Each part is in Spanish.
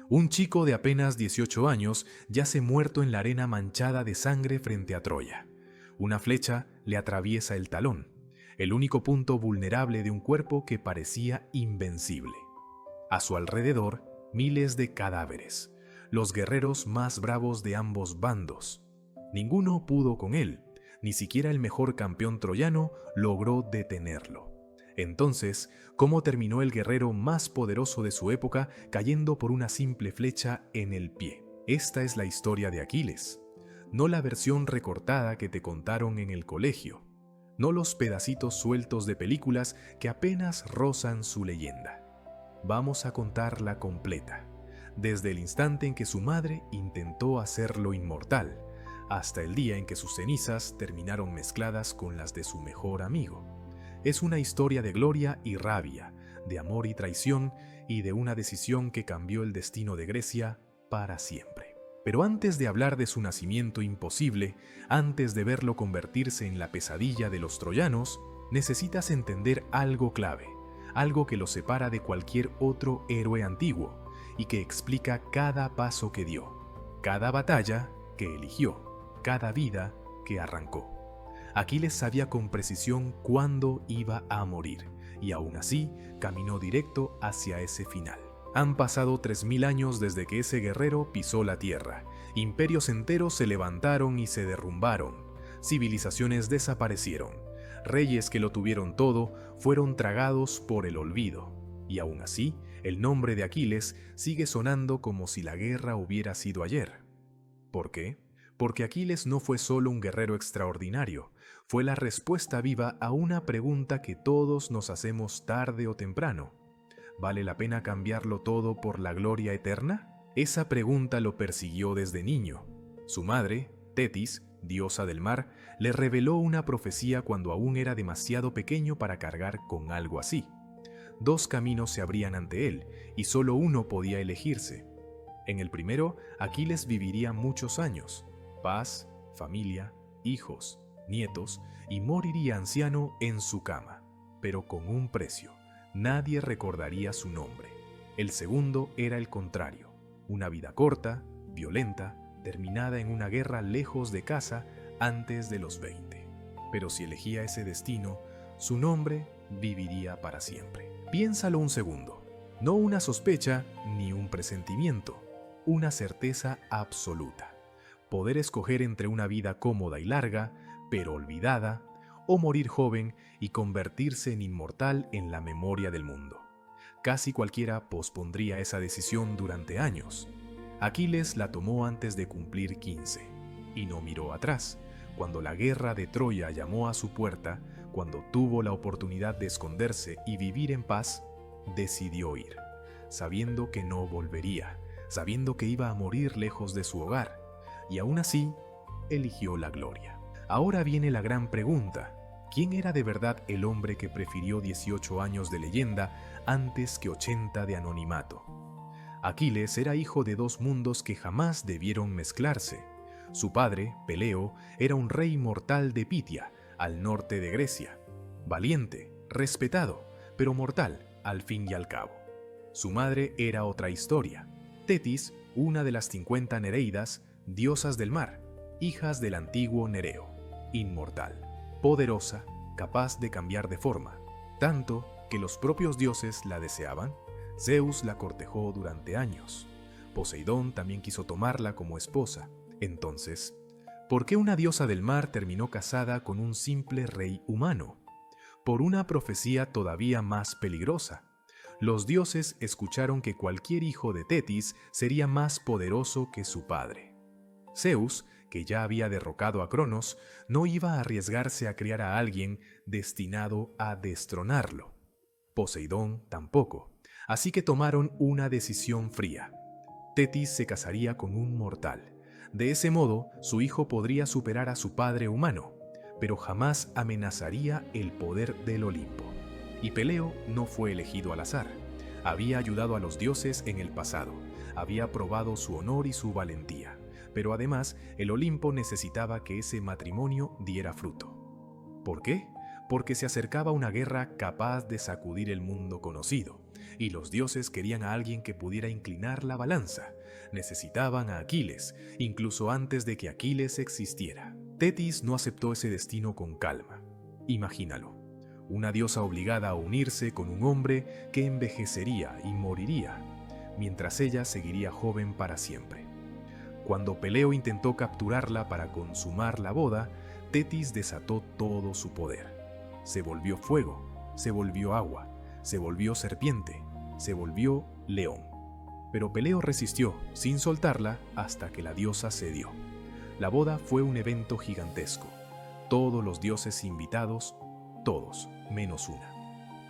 Un chico de apenas 18 años yace muerto en la arena manchada de sangre frente a Troya. Una flecha le atraviesa el talón, el único punto vulnerable de un cuerpo que parecía invencible. A su alrededor, miles de cadáveres, los guerreros más bravos de ambos bandos. Ninguno pudo con él, ni siquiera el mejor campeón troyano logró detenerlo. Entonces, ¿cómo terminó el guerrero más poderoso de su época cayendo por una simple flecha en el pie? Esta es la historia de Aquiles, no la versión recortada que te contaron en el colegio, no los pedacitos sueltos de películas que apenas rozan su leyenda. Vamos a contarla completa, desde el instante en que su madre intentó hacerlo inmortal, hasta el día en que sus cenizas terminaron mezcladas con las de su mejor amigo. Es una historia de gloria y rabia, de amor y traición, y de una decisión que cambió el destino de Grecia para siempre. Pero antes de hablar de su nacimiento imposible, antes de verlo convertirse en la pesadilla de los troyanos, necesitas entender algo clave, algo que lo separa de cualquier otro héroe antiguo, y que explica cada paso que dio, cada batalla que eligió, cada vida que arrancó. Aquiles sabía con precisión cuándo iba a morir, y aún así caminó directo hacia ese final. Han pasado 3000 años desde que ese guerrero pisó la tierra. Imperios enteros se levantaron y se derrumbaron. Civilizaciones desaparecieron. Reyes que lo tuvieron todo fueron tragados por el olvido. Y aún así, el nombre de Aquiles sigue sonando como si la guerra hubiera sido ayer. ¿Por qué? Porque Aquiles no fue solo un guerrero extraordinario, fue la respuesta viva a una pregunta que todos nos hacemos tarde o temprano. ¿Vale la pena cambiarlo todo por la gloria eterna? Esa pregunta lo persiguió desde niño. Su madre, Tetis, diosa del mar, le reveló una profecía cuando aún era demasiado pequeño para cargar con algo así. 2 caminos se abrían ante él, y solo uno podía elegirse. En el primero, Aquiles viviría muchos años, paz, familia, hijos, nietos, y moriría anciano en su cama, pero con un precio. Nadie recordaría su nombre. El segundo era el contrario, una vida corta, violenta, terminada en una guerra lejos de casa antes de los 20. Pero si elegía ese destino, su nombre viviría para siempre. Piénsalo un segundo. No una sospecha ni un presentimiento, una certeza absoluta. Poder escoger entre una vida cómoda y larga, pero olvidada, o morir joven y convertirse en inmortal en la memoria del mundo. Casi cualquiera pospondría esa decisión durante años. Aquiles la tomó antes de cumplir 15, y no miró atrás. Cuando la guerra de Troya llamó a su puerta, cuando tuvo la oportunidad de esconderse y vivir en paz, decidió ir, sabiendo que no volvería, sabiendo que iba a morir lejos de su hogar, y aún así, eligió la gloria. Ahora viene la gran pregunta: ¿quién era de verdad el hombre que prefirió 18 años de leyenda antes que 80 de anonimato? Aquiles era hijo de 2 mundos que jamás debieron mezclarse. Su padre, Peleo, era un rey mortal de Pitia, al norte de Grecia. Valiente, respetado, pero mortal al fin y al cabo. Su madre era otra historia. Tetis, una de las 50 Nereidas, diosas del mar, hijas del antiguo Nereo. Inmortal, poderosa, capaz de cambiar de forma, tanto que los propios dioses la deseaban. Zeus la cortejó durante años. Poseidón también quiso tomarla como esposa. Entonces, ¿por qué una diosa del mar terminó casada con un simple rey humano? Por una profecía todavía más peligrosa. Los dioses escucharon que cualquier hijo de Tetis sería más poderoso que su padre. Zeus, que ya había derrocado a Cronos, no iba a arriesgarse a criar a alguien destinado a destronarlo. Poseidón tampoco, así que tomaron una decisión fría. Tetis se casaría con un mortal. De ese modo, su hijo podría superar a su padre humano, pero jamás amenazaría el poder del Olimpo. Y Peleo no fue elegido al azar. Había ayudado a los dioses en el pasado, había probado su honor y su valentía, pero además el Olimpo necesitaba que ese matrimonio diera fruto. ¿Por qué? porque se acercaba una guerra capaz de sacudir el mundo conocido, y los dioses querían a alguien que pudiera inclinar la balanza. Necesitaban a Aquiles, incluso antes de que Aquiles existiera. Tetis no aceptó ese destino con calma. Imagínalo, una diosa obligada a unirse con un hombre que envejecería y moriría, mientras ella seguiría joven para siempre. Cuando Peleo intentó capturarla para consumar la boda, Tetis desató todo su poder. Se volvió fuego, se volvió agua, se volvió serpiente, se volvió león. Pero Peleo resistió, sin soltarla, hasta que la diosa cedió. La boda fue un evento gigantesco. Todos los dioses invitados, todos, menos una.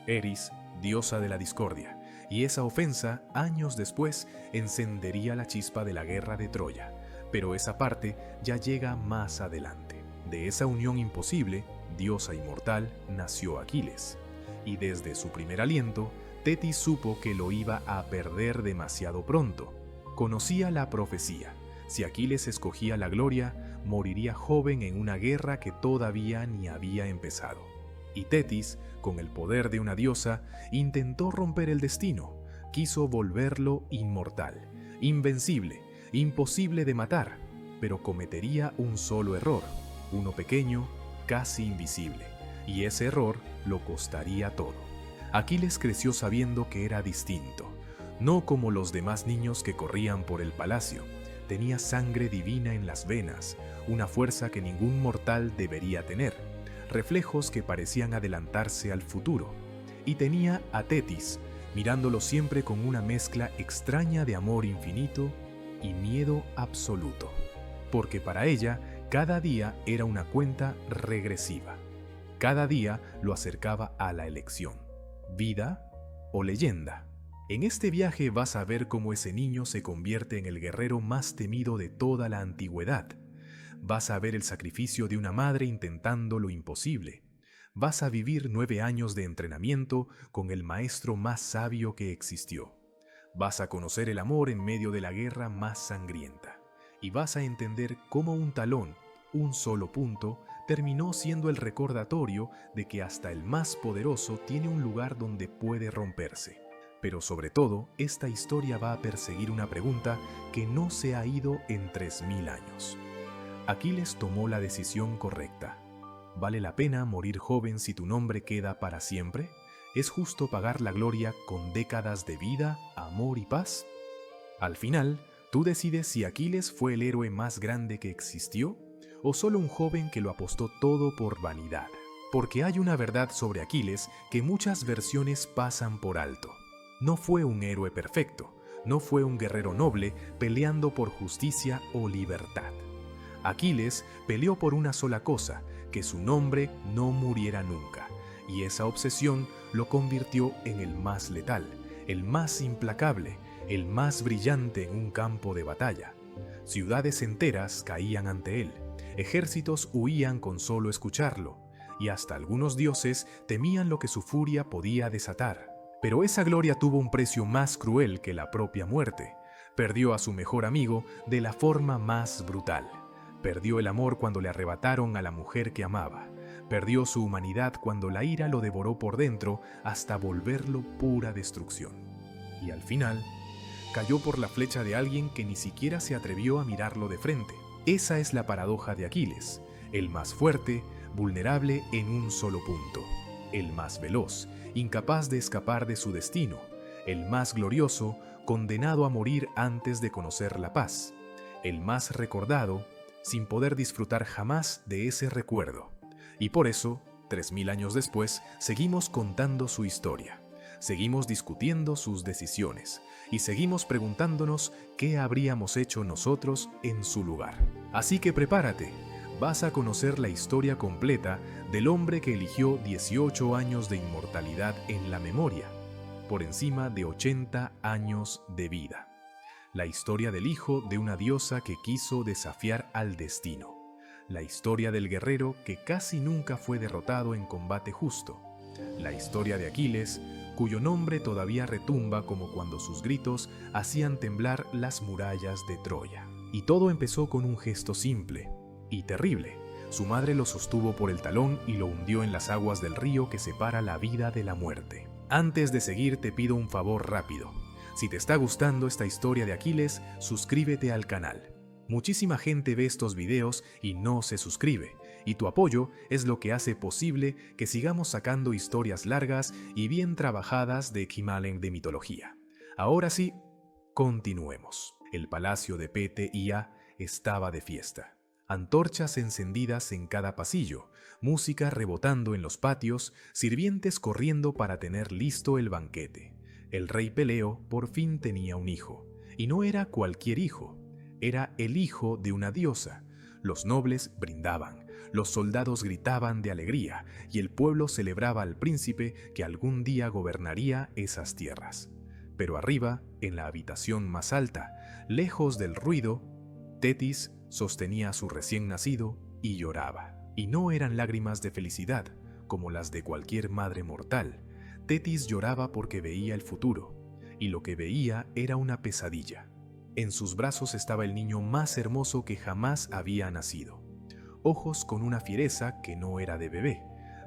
Eris, diosa de la discordia, y esa ofensa, años después, encendería la chispa de la guerra de Troya. Pero esa parte ya llega más adelante. De esa unión imposible, diosa inmortal, nació Aquiles. Y desde su primer aliento, Tetis supo que lo iba a perder demasiado pronto. Conocía la profecía. Si Aquiles escogía la gloria, moriría joven en una guerra que todavía ni había empezado. Y Tetis, con el poder de una diosa, intentó romper el destino. Quiso volverlo inmortal, invencible, imposible de matar, pero cometería un solo error, uno pequeño, casi invisible, y ese error lo costaría todo. Aquiles creció sabiendo que era distinto, no como los demás niños que corrían por el palacio. Tenía sangre divina en las venas, una fuerza que ningún mortal debería tener, reflejos que parecían adelantarse al futuro. Y tenía a Tetis, mirándolo siempre con una mezcla extraña de amor infinito y miedo absoluto, porque para ella cada día era una cuenta regresiva. Cada día lo acercaba a la elección, vida o leyenda. En este viaje vas a ver cómo ese niño se convierte en el guerrero más temido de toda la antigüedad. Vas a ver el sacrificio de una madre intentando lo imposible. Vas a vivir 9 años de entrenamiento con el maestro más sabio que existió. Vas a conocer el amor en medio de la guerra más sangrienta. Y vas a entender cómo un talón, un solo punto, terminó siendo el recordatorio de que hasta el más poderoso tiene un lugar donde puede romperse. Pero sobre todo, esta historia va a perseguir una pregunta que no se ha ido en 3000 años. Aquiles tomó la decisión correcta. ¿Vale la pena morir joven si tu nombre queda para siempre? ¿Es justo pagar la gloria con décadas de vida, amor y paz? Al final, tú decides si Aquiles fue el héroe más grande que existió o solo un joven que lo apostó todo por vanidad. Porque hay una verdad sobre Aquiles que muchas versiones pasan por alto. No fue un héroe perfecto, no fue un guerrero noble peleando por justicia o libertad. Aquiles peleó por una sola cosa, que su nombre no muriera nunca, y esa obsesión lo convirtió en el más letal, el más implacable, el más brillante en un campo de batalla. Ciudades enteras caían ante él, ejércitos huían con solo escucharlo, y hasta algunos dioses temían lo que su furia podía desatar. Pero esa gloria tuvo un precio más cruel que la propia muerte. Perdió a su mejor amigo de la forma más brutal. Perdió el amor cuando le arrebataron a la mujer que amaba. Perdió su humanidad cuando la ira lo devoró por dentro hasta volverlo pura destrucción. Y al final, cayó por la flecha de alguien que ni siquiera se atrevió a mirarlo de frente. Esa es la paradoja de Aquiles, el más fuerte, vulnerable en un solo punto. El más veloz, incapaz de escapar de su destino, el más glorioso, condenado a morir antes de conocer la paz, el más recordado, sin poder disfrutar jamás de ese recuerdo. Y por eso, 3000 años después, seguimos contando su historia, seguimos discutiendo sus decisiones y seguimos preguntándonos qué habríamos hecho nosotros en su lugar. Así que prepárate. Vas a conocer la historia completa del hombre que eligió 18 años de inmortalidad en la memoria, por encima de 80 años de vida. La historia del hijo de una diosa que quiso desafiar al destino. La historia del guerrero que casi nunca fue derrotado en combate justo. La historia de Aquiles, cuyo nombre todavía retumba como cuando sus gritos hacían temblar las murallas de Troya. Y todo empezó con un gesto simple y terrible. Su madre lo sostuvo por el talón y lo hundió en las aguas del río que separa la vida de la muerte. Antes de seguir, te pido un favor rápido. Si te está gustando esta historia de Aquiles, suscríbete al canal. Muchísima gente ve estos videos y no se suscribe, y tu apoyo es lo que hace posible que sigamos sacando historias largas y bien trabajadas de Equimalen de mitología. Ahora sí, continuemos. El palacio de Pete Ia estaba de fiesta. Antorchas encendidas en cada pasillo, música rebotando en los patios, sirvientes corriendo para tener listo el banquete. El rey Peleo por fin tenía un hijo, y no era cualquier hijo. Era el hijo de una diosa. Los nobles brindaban, los soldados gritaban de alegría y el pueblo celebraba al príncipe que algún día gobernaría esas tierras. Pero arriba, en la habitación más alta, lejos del ruido, Tetis sostenía a su recién nacido y lloraba. Y no eran lágrimas de felicidad, como las de cualquier madre mortal. Tetis lloraba porque veía el futuro, y lo que veía era una pesadilla. En sus brazos estaba el niño más hermoso que jamás había nacido. Ojos con una fiereza que no era de bebé,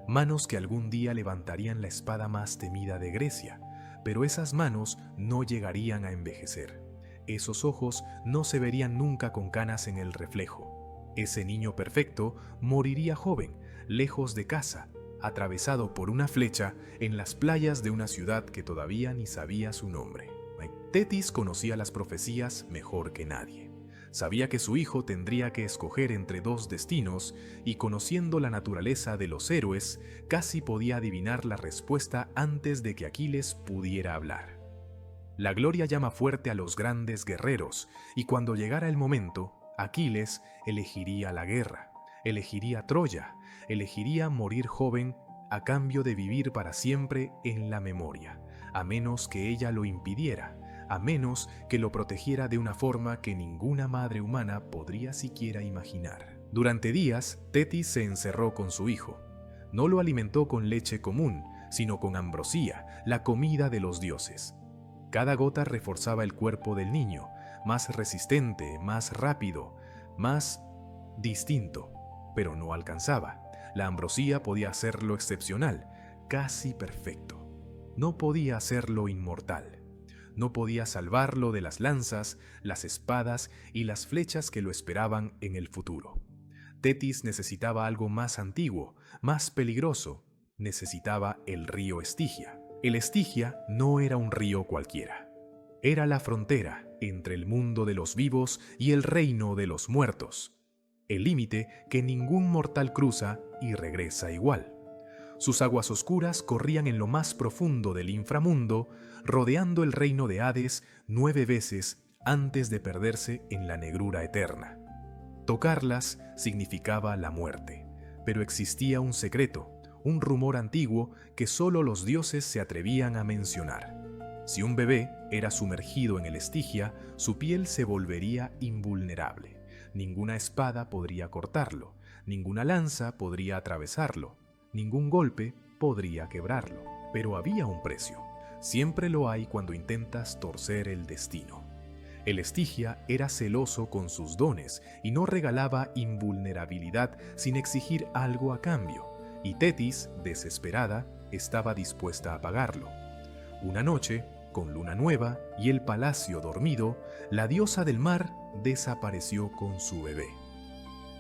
manos que algún día levantarían la espada más temida de Grecia, pero esas manos no llegarían a envejecer. Esos ojos no se verían nunca con canas en el reflejo. Ese niño perfecto moriría joven, lejos de casa, atravesado por una flecha en las playas de una ciudad que todavía ni sabía su nombre. Tetis conocía las profecías mejor que nadie. Sabía que su hijo tendría que escoger entre dos destinos y, conociendo la naturaleza de los héroes, casi podía adivinar la respuesta antes de que Aquiles pudiera hablar. La gloria llama fuerte a los grandes guerreros, y cuando llegara el momento, Aquiles elegiría la guerra, elegiría Troya, elegiría morir joven a cambio de vivir para siempre en la memoria, a menos que ella lo impidiera, a menos que lo protegiera de una forma que ninguna madre humana podría siquiera imaginar. Durante días, Tetis se encerró con su hijo. No lo alimentó con leche común, sino con ambrosía, la comida de los dioses. Cada gota reforzaba el cuerpo del niño, más resistente, más rápido, más distinto, pero no alcanzaba. La ambrosía podía hacerlo excepcional, casi perfecto. No podía hacerlo inmortal. No podía salvarlo de las lanzas, las espadas y las flechas que lo esperaban en el futuro. Tetis necesitaba algo más antiguo, más peligroso. Necesitaba el río Estigia. El Estigia no era un río cualquiera. Era la frontera entre el mundo de los vivos y el reino de los muertos. El límite que ningún mortal cruza y regresa igual. Sus aguas oscuras corrían en lo más profundo del inframundo, rodeando el reino de Hades 9 veces antes de perderse en la negrura eterna. Tocarlas significaba la muerte, pero existía un secreto, un rumor antiguo que solo los dioses se atrevían a mencionar. Si un bebé era sumergido en el Estigia, su piel se volvería invulnerable. Ninguna espada podría cortarlo, ninguna lanza podría atravesarlo. Ningún golpe podría quebrarlo, pero había un precio. Siempre lo hay cuando intentas torcer el destino. El Estigia era celoso con sus dones y no regalaba invulnerabilidad sin exigir algo a cambio, y Tetis, desesperada, estaba dispuesta a pagarlo. Una noche, con luna nueva y el palacio dormido, la diosa del mar desapareció con su bebé.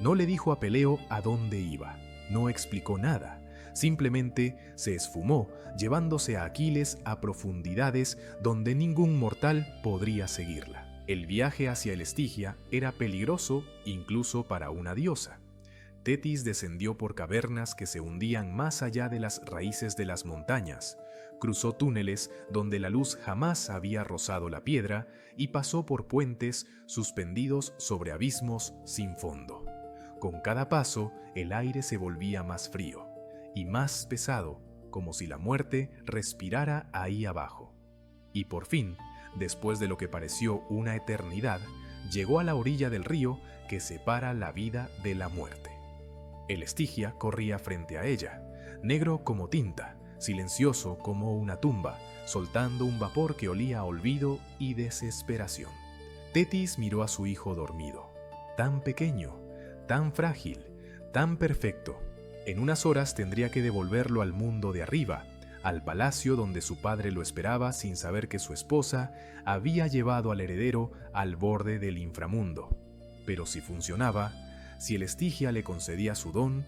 No le dijo a Peleo a dónde iba, no explicó nada. Simplemente se esfumó, llevándose a Aquiles a profundidades donde ningún mortal podría seguirla. El viaje hacia el Estigia era peligroso incluso para una diosa. Tetis descendió por cavernas que se hundían más allá de las raíces de las montañas, cruzó túneles donde la luz jamás había rozado la piedra y pasó por puentes suspendidos sobre abismos sin fondo. Con cada paso, el aire se volvía más frío y más pesado, como si la muerte respirara ahí abajo. Y por fin, después de lo que pareció una eternidad, llegó a la orilla del río que separa la vida de la muerte. El Estigia corría frente a ella, negro como tinta, silencioso como una tumba, soltando un vapor que olía a olvido y desesperación. Tetis miró a su hijo dormido, tan pequeño, tan frágil, tan perfecto. En unas horas tendría que devolverlo al mundo de arriba, al palacio donde su padre lo esperaba sin saber que su esposa había llevado al heredero al borde del inframundo. Pero si funcionaba, si el Estigia le concedía su don,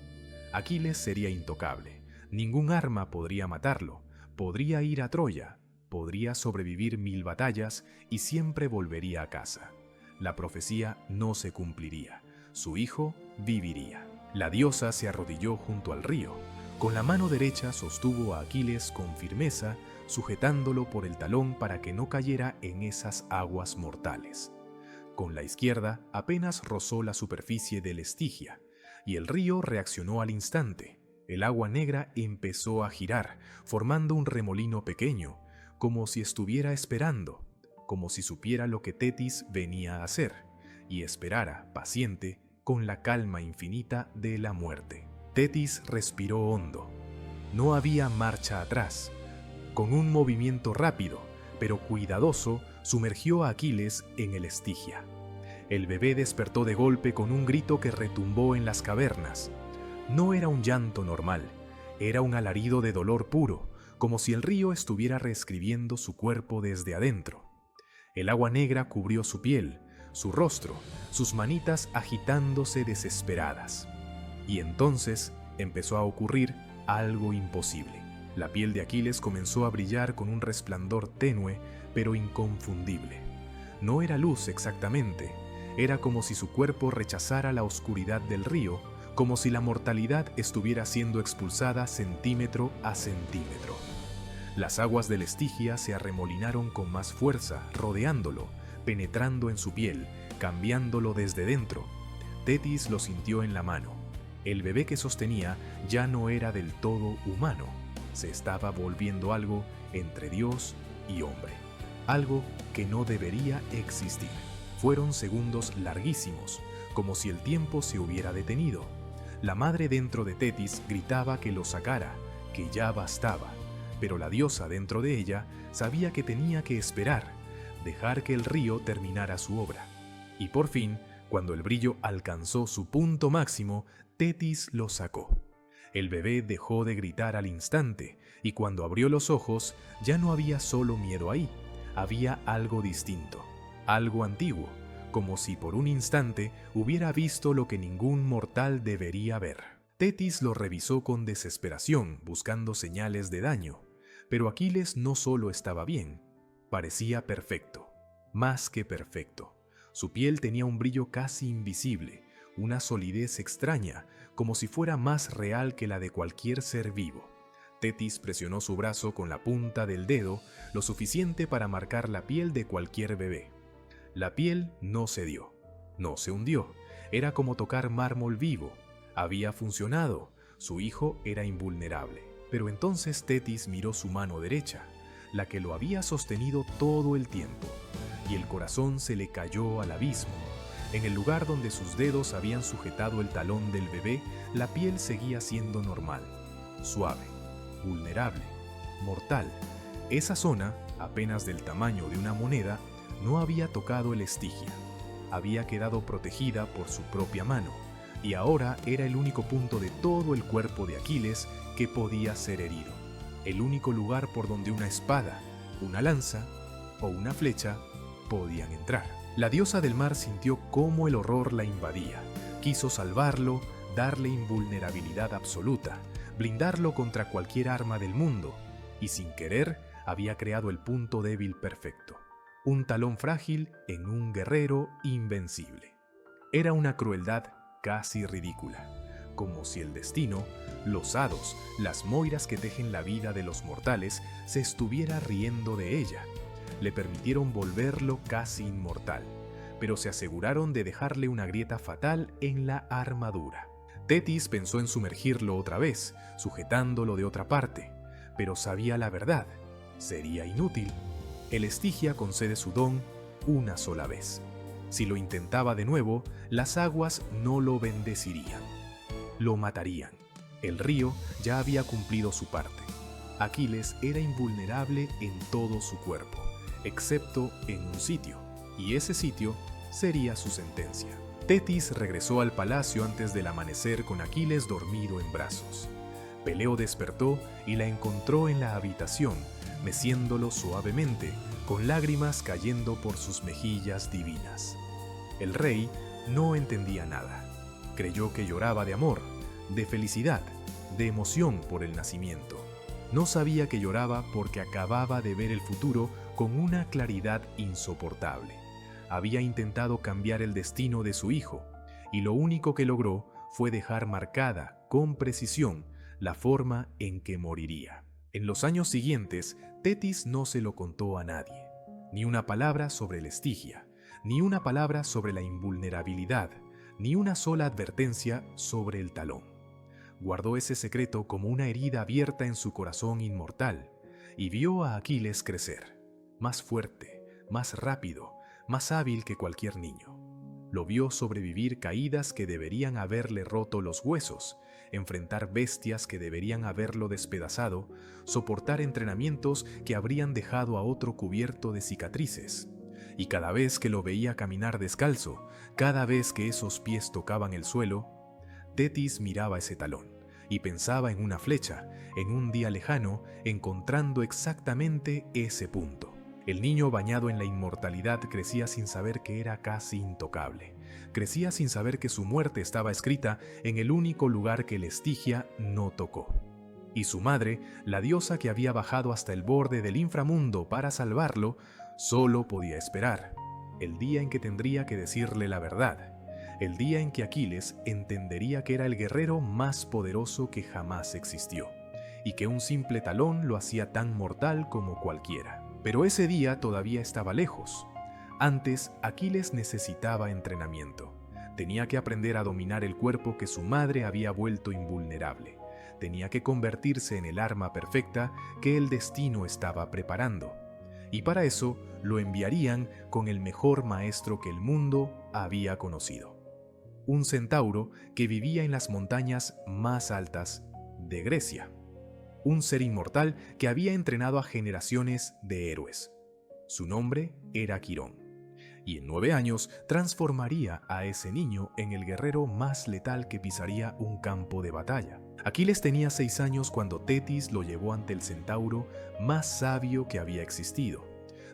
Aquiles sería intocable. Ningún arma podría matarlo, podría ir a Troya, podría sobrevivir 1000 batallas y siempre volvería a casa. La profecía no se cumpliría, su hijo viviría. La diosa se arrodilló junto al río. Con la mano derecha sostuvo a Aquiles con firmeza, sujetándolo por el talón para que no cayera en esas aguas mortales. Con la izquierda apenas rozó la superficie del Estigia, y el río reaccionó al instante. El agua negra empezó a girar, formando un remolino pequeño, como si estuviera esperando, como si supiera lo que Tetis venía a hacer, y esperara, paciente, con la calma infinita de la muerte. Tetis respiró hondo. No había marcha atrás. Con un movimiento rápido, pero cuidadoso, sumergió a Aquiles en el Estigia. El bebé despertó de golpe con un grito que retumbó en las cavernas. No era un llanto normal, era un alarido de dolor puro, como si el río estuviera reescribiendo su cuerpo desde adentro. El agua negra cubrió su piel, su rostro, sus manitas agitándose desesperadas. Y entonces empezó a ocurrir algo imposible. La piel de Aquiles comenzó a brillar con un resplandor tenue, pero inconfundible. No era luz exactamente, era como si su cuerpo rechazara la oscuridad del río, como si la mortalidad estuviera siendo expulsada centímetro a centímetro. Las aguas del Estigia se arremolinaron con más fuerza, rodeándolo, penetrando en su piel, cambiándolo desde dentro. Tetis lo sintió en la mano. El bebé que sostenía ya no era del todo humano, se estaba volviendo algo entre Dios y hombre, algo que no debería existir. Fueron segundos larguísimos, como si el tiempo se hubiera detenido. La madre dentro de Tetis gritaba que lo sacara, que ya bastaba, pero la diosa dentro de ella sabía que tenía que esperar, dejar que el río terminara su obra. Y por fin, cuando el brillo alcanzó su punto máximo, Tetis lo sacó. El bebé dejó de gritar al instante, y cuando abrió los ojos, ya no había solo miedo ahí, había algo distinto, algo antiguo, como si por un instante hubiera visto lo que ningún mortal debería ver. Tetis lo revisó con desesperación, buscando señales de daño, pero Aquiles no solo estaba bien, parecía perfecto, más que perfecto. Su piel tenía un brillo casi invisible, una solidez extraña, como si fuera más real que la de cualquier ser vivo. Tetis presionó su brazo con la punta del dedo, lo suficiente para marcar la piel de cualquier bebé. La piel no cedió, no se hundió, era como tocar mármol vivo. Había funcionado, su hijo era invulnerable. Pero entonces Tetis miró su mano derecha, la que lo había sostenido todo el tiempo, y el corazón se le cayó al abismo. En el lugar donde sus dedos habían sujetado el talón del bebé, la piel seguía siendo normal, suave, vulnerable, mortal. Esa zona, apenas del tamaño de una moneda, no había tocado el Estigia. Había quedado protegida por su propia mano, y ahora era el único punto de todo el cuerpo de Aquiles que podía ser herido. El único lugar por donde una espada, una lanza o una flecha podían entrar. La diosa del mar sintió cómo el horror la invadía. Quiso salvarlo, darle invulnerabilidad absoluta, blindarlo contra cualquier arma del mundo, y sin querer había creado el punto débil perfecto. Un talón frágil en un guerrero invencible. Era una crueldad casi ridícula, como si el destino, los hados, las moiras que tejen la vida de los mortales, se estuviera riendo de ella. Le permitieron volverlo casi inmortal, pero se aseguraron de dejarle una grieta fatal en la armadura. Tetis pensó en sumergirlo otra vez, sujetándolo de otra parte, pero sabía la verdad, sería inútil. El Estigia concede su don una sola vez. Si lo intentaba de nuevo, las aguas no lo bendecirían. Lo matarían. El río ya había cumplido su parte. Aquiles era invulnerable en todo su cuerpo, excepto en un sitio, y ese sitio sería su sentencia. Tetis regresó al palacio antes del amanecer con Aquiles dormido en brazos. Peleo despertó y la encontró en la habitación, meciéndolo suavemente, con lágrimas cayendo por sus mejillas divinas. El rey no entendía nada. Creyó que lloraba de amor, de felicidad, de emoción por el nacimiento. No sabía que lloraba porque acababa de ver el futuro con una claridad insoportable. Había intentado cambiar el destino de su hijo, y lo único que logró fue dejar marcada, con precisión, la forma en que moriría. En los años siguientes, Tetis no se lo contó a nadie. Ni una palabra sobre el Estigia, ni una palabra sobre la invulnerabilidad, ni una sola advertencia sobre el talón. Guardó ese secreto como una herida abierta en su corazón inmortal, y vio a Aquiles crecer, más fuerte, más rápido, más hábil que cualquier niño. Lo vio sobrevivir caídas que deberían haberle roto los huesos, enfrentar bestias que deberían haberlo despedazado, soportar entrenamientos que habrían dejado a otro cubierto de cicatrices. Y cada vez que lo veía caminar descalzo, cada vez que esos pies tocaban el suelo, Tetis miraba ese talón y pensaba en una flecha, en un día lejano, encontrando exactamente ese punto. El niño bañado en la inmortalidad crecía sin saber que era casi intocable. Crecía sin saber que su muerte estaba escrita en el único lugar que el Estigia no tocó. Y su madre, la diosa que había bajado hasta el borde del inframundo para salvarlo, solo podía esperar el día en que tendría que decirle la verdad, el día en que Aquiles entendería que era el guerrero más poderoso que jamás existió, y que un simple talón lo hacía tan mortal como cualquiera. Pero ese día todavía estaba lejos. Antes, Aquiles necesitaba entrenamiento. Tenía que aprender a dominar el cuerpo que su madre había vuelto invulnerable. Tenía que convertirse en el arma perfecta que el destino estaba preparando. Y para eso lo enviarían con el mejor maestro que el mundo había conocido. Un centauro que vivía en las montañas más altas de Grecia. Un ser inmortal que había entrenado a generaciones de héroes. Su nombre era Quirón, y en 9 años transformaría a ese niño en el guerrero más letal que pisaría un campo de batalla. Aquiles tenía 6 años cuando Tetis lo llevó ante el centauro más sabio que había existido.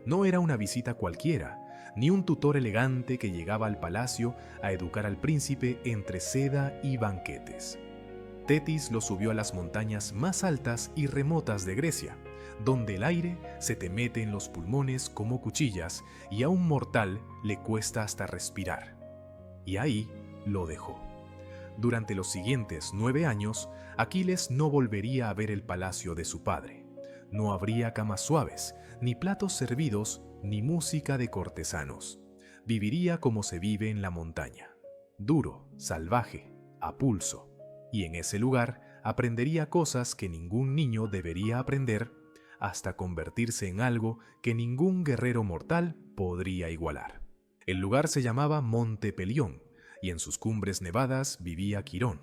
No era una visita cualquiera, ni un tutor elegante que llegaba al palacio a educar al príncipe entre seda y banquetes. Tetis lo subió a las montañas más altas y remotas de Grecia, donde el aire se te mete en los pulmones como cuchillas y a un mortal le cuesta hasta respirar. Y ahí lo dejó. Durante los siguientes 9 años, Aquiles no volvería a ver el palacio de su padre. No habría camas suaves, ni platos servidos, ni música de cortesanos. Viviría como se vive en la montaña, duro, salvaje, a pulso. Y en ese lugar aprendería cosas que ningún niño debería aprender, hasta convertirse en algo que ningún guerrero mortal podría igualar. El lugar se llamaba Monte Pelión, y en sus cumbres nevadas vivía Quirón.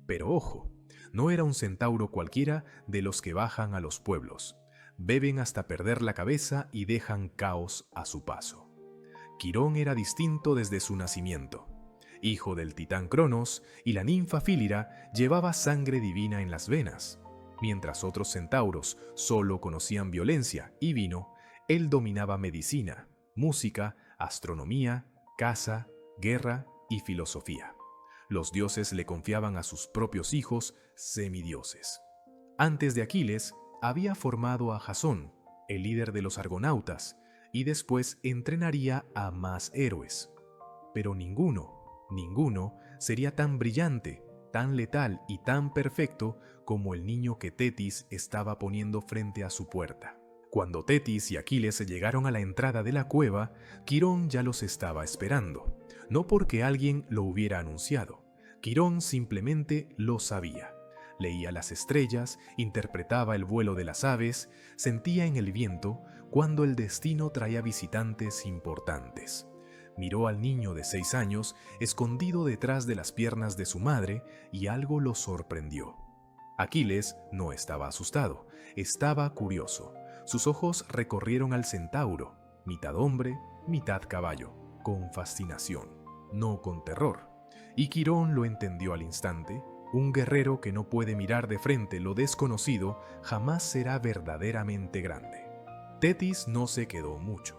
Pero ojo, no era un centauro cualquiera de los que bajan a los pueblos. Beben hasta perder la cabeza y dejan caos a su paso. Quirón era distinto desde su nacimiento. Hijo del titán Cronos, y la ninfa Fílira llevaba sangre divina en las venas. Mientras otros centauros solo conocían violencia y vino, él dominaba medicina, música, astronomía, caza, guerra y filosofía. Los dioses le confiaban a sus propios hijos semidioses. Antes de Aquiles, había formado a Jasón, el líder de los argonautas, y después entrenaría a más héroes. Pero ninguno sería tan brillante, tan letal y tan perfecto como el niño que Tetis estaba poniendo frente a su puerta. Cuando Tetis y Aquiles llegaron a la entrada de la cueva, Quirón ya los estaba esperando, no porque alguien lo hubiera anunciado. Quirón simplemente lo sabía. Leía las estrellas, interpretaba el vuelo de las aves, sentía en el viento cuando el destino traía visitantes importantes. Miró al niño de 6 años escondido detrás de las piernas de su madre y algo lo sorprendió. Aquiles no estaba asustado, estaba curioso. Sus ojos recorrieron al centauro, mitad hombre, mitad caballo, con fascinación. no con terror. Y Quirón lo entendió al instante. Un guerrero que no puede mirar de frente lo desconocido jamás será verdaderamente grande. Tetis no se quedó mucho.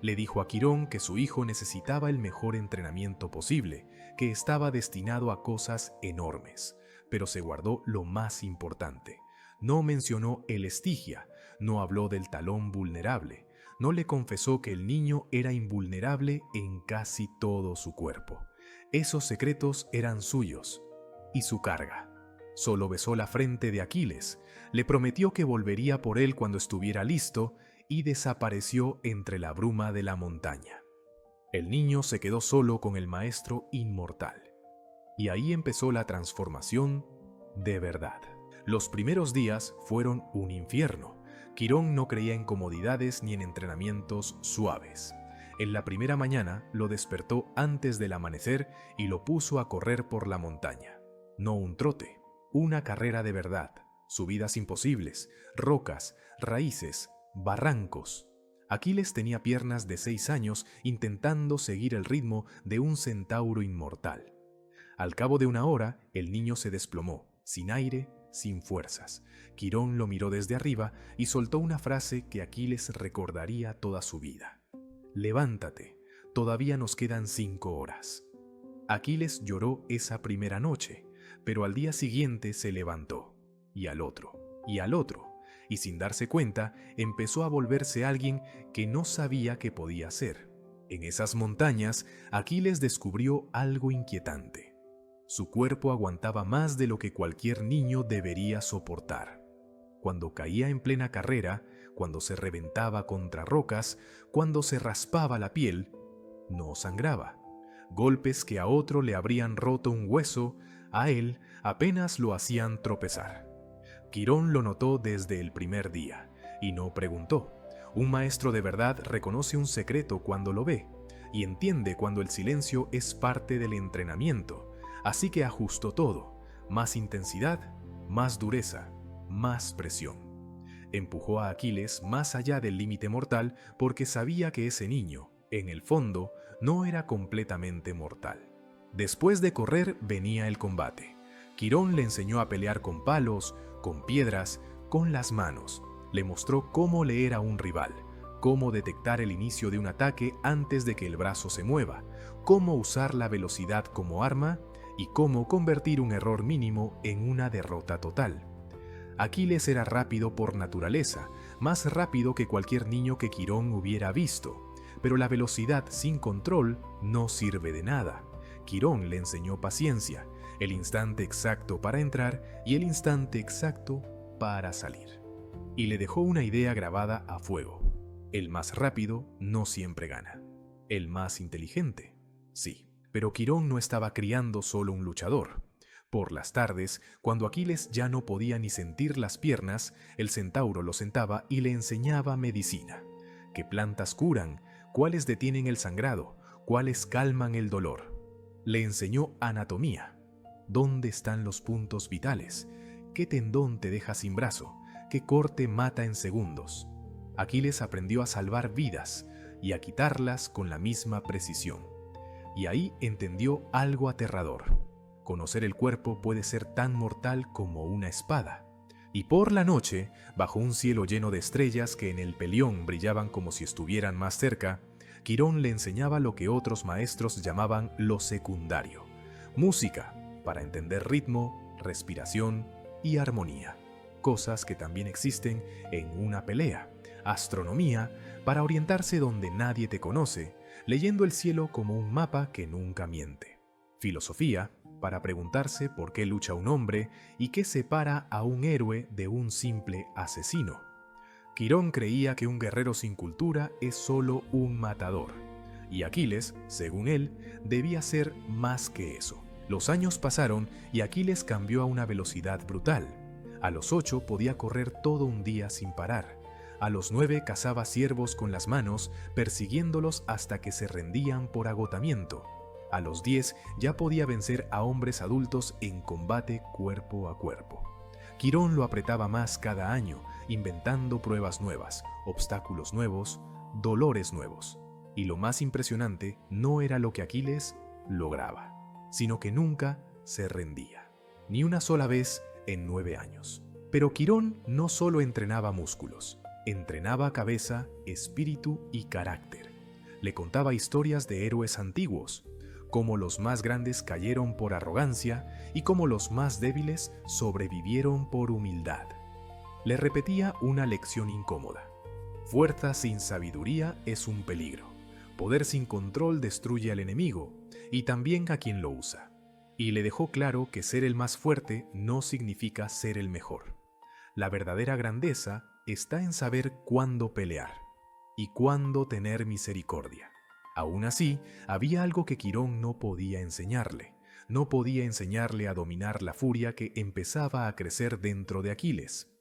Le dijo a Quirón que su hijo necesitaba el mejor entrenamiento posible, que estaba destinado a cosas enormes, pero se guardó lo más importante. No mencionó el Estigia, no habló del talón vulnerable, no le confesó que el niño era invulnerable en casi todo su cuerpo. Esos secretos eran suyos, y su carga. Solo besó la frente de Aquiles, le prometió que volvería por él cuando estuviera listo y desapareció entre la bruma de la montaña. El niño se quedó solo con el maestro inmortal. Y ahí empezó la transformación de verdad. Los primeros días fueron un infierno. Quirón no creía en comodidades ni en entrenamientos suaves. En la primera mañana lo despertó antes del amanecer y lo puso a correr por la montaña. No un trote, una carrera de verdad. Subidas imposibles, rocas, raíces, barrancos. Aquiles tenía piernas de 6 años intentando seguir el ritmo de un centauro inmortal. Al cabo de una hora, el niño se desplomó, sin aire, sin fuerzas. Quirón lo miró desde arriba y soltó una frase que Aquiles recordaría toda su vida. «Levántate, todavía nos quedan 5 horas». Aquiles lloró esa primera noche, pero al día siguiente se levantó, y al otro, y sin darse cuenta, empezó a volverse alguien que no sabía qué podía ser. En esas montañas, Aquiles descubrió algo inquietante. Su cuerpo aguantaba más de lo que cualquier niño debería soportar. Cuando caía en plena carrera, cuando se reventaba contra rocas, cuando se raspaba la piel, no sangraba. Golpes que a otro le habrían roto un hueso, a él apenas lo hacían tropezar. Quirón lo notó desde el primer día, y no preguntó. Un maestro de verdad reconoce un secreto cuando lo ve, y entiende cuando el silencio es parte del entrenamiento. Así que ajustó todo, más intensidad, más dureza, más presión. Empujó a Aquiles más allá del límite mortal porque sabía que ese niño, en el fondo, no era completamente mortal. Después de correr venía el combate. Quirón le enseñó a pelear con palos, con piedras, con las manos. Le mostró cómo leer a un rival, cómo detectar el inicio de un ataque antes de que el brazo se mueva, cómo usar la velocidad como arma y cómo convertir un error mínimo en una derrota total. Aquiles era rápido por naturaleza, más rápido que cualquier niño que Quirón hubiera visto, pero la velocidad sin control no sirve de nada. Quirón le enseñó paciencia, el instante exacto para entrar y el instante exacto para salir. Y le dejó una idea grabada a fuego. El más rápido no siempre gana. El más inteligente, sí. Pero Quirón no estaba criando solo un luchador. Por las tardes, cuando Aquiles ya no podía ni sentir las piernas, el centauro lo sentaba y le enseñaba medicina. ¿Qué plantas curan? ¿Cuáles detienen el sangrado? ¿Cuáles calman el dolor? Le enseñó anatomía. ¿Dónde están los puntos vitales? ¿Qué tendón te deja sin brazo? ¿Qué corte mata en segundos? Aquiles aprendió a salvar vidas y a quitarlas con la misma precisión. Y ahí entendió algo aterrador. Conocer el cuerpo puede ser tan mortal como una espada. Y por la noche, bajo un cielo lleno de estrellas que en el Pelión brillaban como si estuvieran más cerca, Quirón le enseñaba lo que otros maestros llamaban lo secundario. Música, para entender ritmo, respiración y armonía. Cosas que también existen en una pelea. Astronomía, para orientarse donde nadie te conoce, leyendo el cielo como un mapa que nunca miente. Filosofía, para preguntarse por qué lucha un hombre y qué separa a un héroe de un simple asesino. Quirón creía que un guerrero sin cultura es solo un matador, y Aquiles, según él, debía ser más que eso. Los años pasaron y Aquiles cambió a una velocidad brutal. A los 8 podía correr todo un día sin parar. A los 9 cazaba ciervos con las manos, persiguiéndolos hasta que se rendían por agotamiento. A los 10 ya podía vencer a hombres adultos en combate cuerpo a cuerpo. Quirón lo apretaba más cada año, inventando pruebas nuevas, obstáculos nuevos, dolores nuevos. Y lo más impresionante no era lo que Aquiles lograba, sino que nunca se rendía, ni una sola vez en 9 años. Pero Quirón no solo entrenaba músculos, entrenaba cabeza, espíritu y carácter. Le contaba historias de héroes antiguos, cómo los más grandes cayeron por arrogancia y cómo los más débiles sobrevivieron por humildad. Le repetía una lección incómoda. Fuerza sin sabiduría es un peligro. Poder sin control destruye al enemigo y también a quien lo usa. Y le dejó claro que ser el más fuerte no significa ser el mejor. La verdadera grandeza está en saber cuándo pelear y cuándo tener misericordia. Aún así, había algo que Quirón no podía enseñarle. No podía enseñarle a dominar la furia que empezaba a crecer dentro de Aquiles.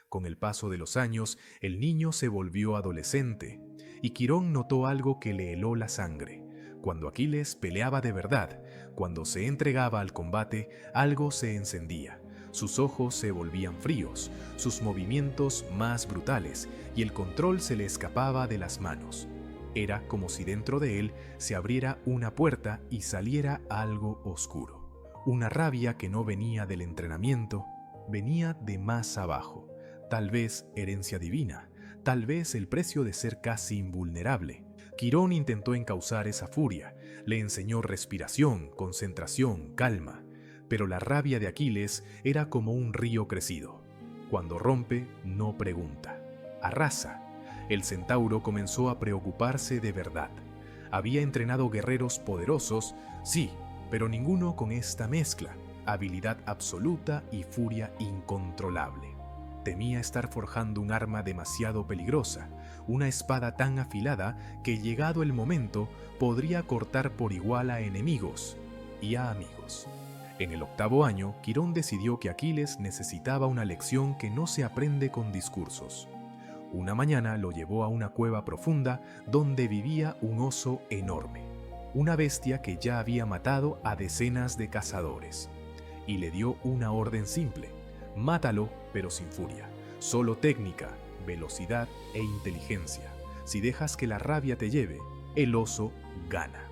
Con el paso de los años, el niño se volvió adolescente, y Quirón notó algo que le heló la sangre. Cuando Aquiles peleaba de verdad, cuando se entregaba al combate, algo se encendía. Sus ojos se volvían fríos, sus movimientos más brutales, y el control se le escapaba de las manos. Era como si dentro de él se abriera una puerta y saliera algo oscuro. Una rabia que no venía del entrenamiento, venía de más abajo. Tal vez herencia divina, tal vez el precio de ser casi invulnerable. Quirón intentó encauzar esa furia, le enseñó respiración, concentración, calma, pero la rabia de Aquiles era como un río crecido. Cuando rompe, no pregunta, arrasa. El centauro comenzó a preocuparse de verdad. Había entrenado guerreros poderosos, sí, pero ninguno con esta mezcla, habilidad absoluta y furia incontrolable. Temía estar forjando un arma demasiado peligrosa, una espada tan afilada que llegado el momento podría cortar por igual a enemigos y a amigos. En el 8º año, Quirón decidió que Aquiles necesitaba una lección que no se aprende con discursos. Una mañana lo llevó a una cueva profunda donde vivía un oso enorme, una bestia que ya había matado a decenas de cazadores, y le dio una orden simple: mátalo, pero sin furia, solo técnica, velocidad e inteligencia. Si dejas que la rabia te lleve, el oso gana.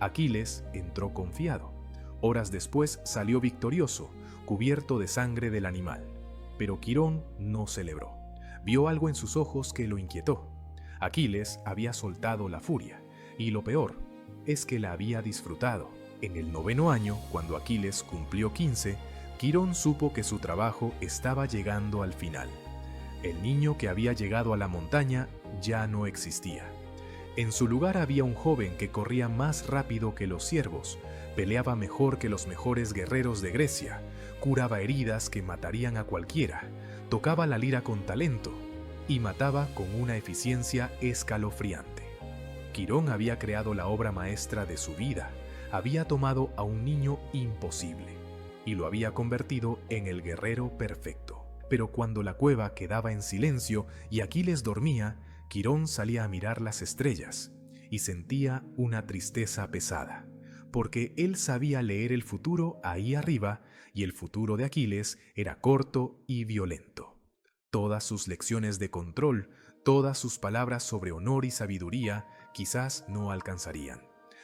Aquiles entró confiado. Horas después salió victorioso, cubierto de sangre del animal. Pero Quirón no celebró. Vio algo en sus ojos que lo inquietó. Aquiles había soltado la furia, y lo peor es que la había disfrutado. En el 9º año, cuando Aquiles cumplió 15, Quirón supo que su trabajo estaba llegando al final. El niño que había llegado a la montaña ya no existía. En su lugar había un joven que corría más rápido que los ciervos, peleaba mejor que los mejores guerreros de Grecia, curaba heridas que matarían a cualquiera, tocaba la lira con talento y mataba con una eficiencia escalofriante. Quirón había creado la obra maestra de su vida, había tomado a un niño imposible y lo había convertido en el guerrero perfecto. Pero cuando la cueva quedaba en silencio y Aquiles dormía, Quirón salía a mirar las estrellas y sentía una tristeza pesada, porque él sabía leer el futuro ahí arriba y el futuro de Aquiles era corto y violento. Todas sus lecciones de control, todas sus palabras sobre honor y sabiduría quizás no alcanzarían.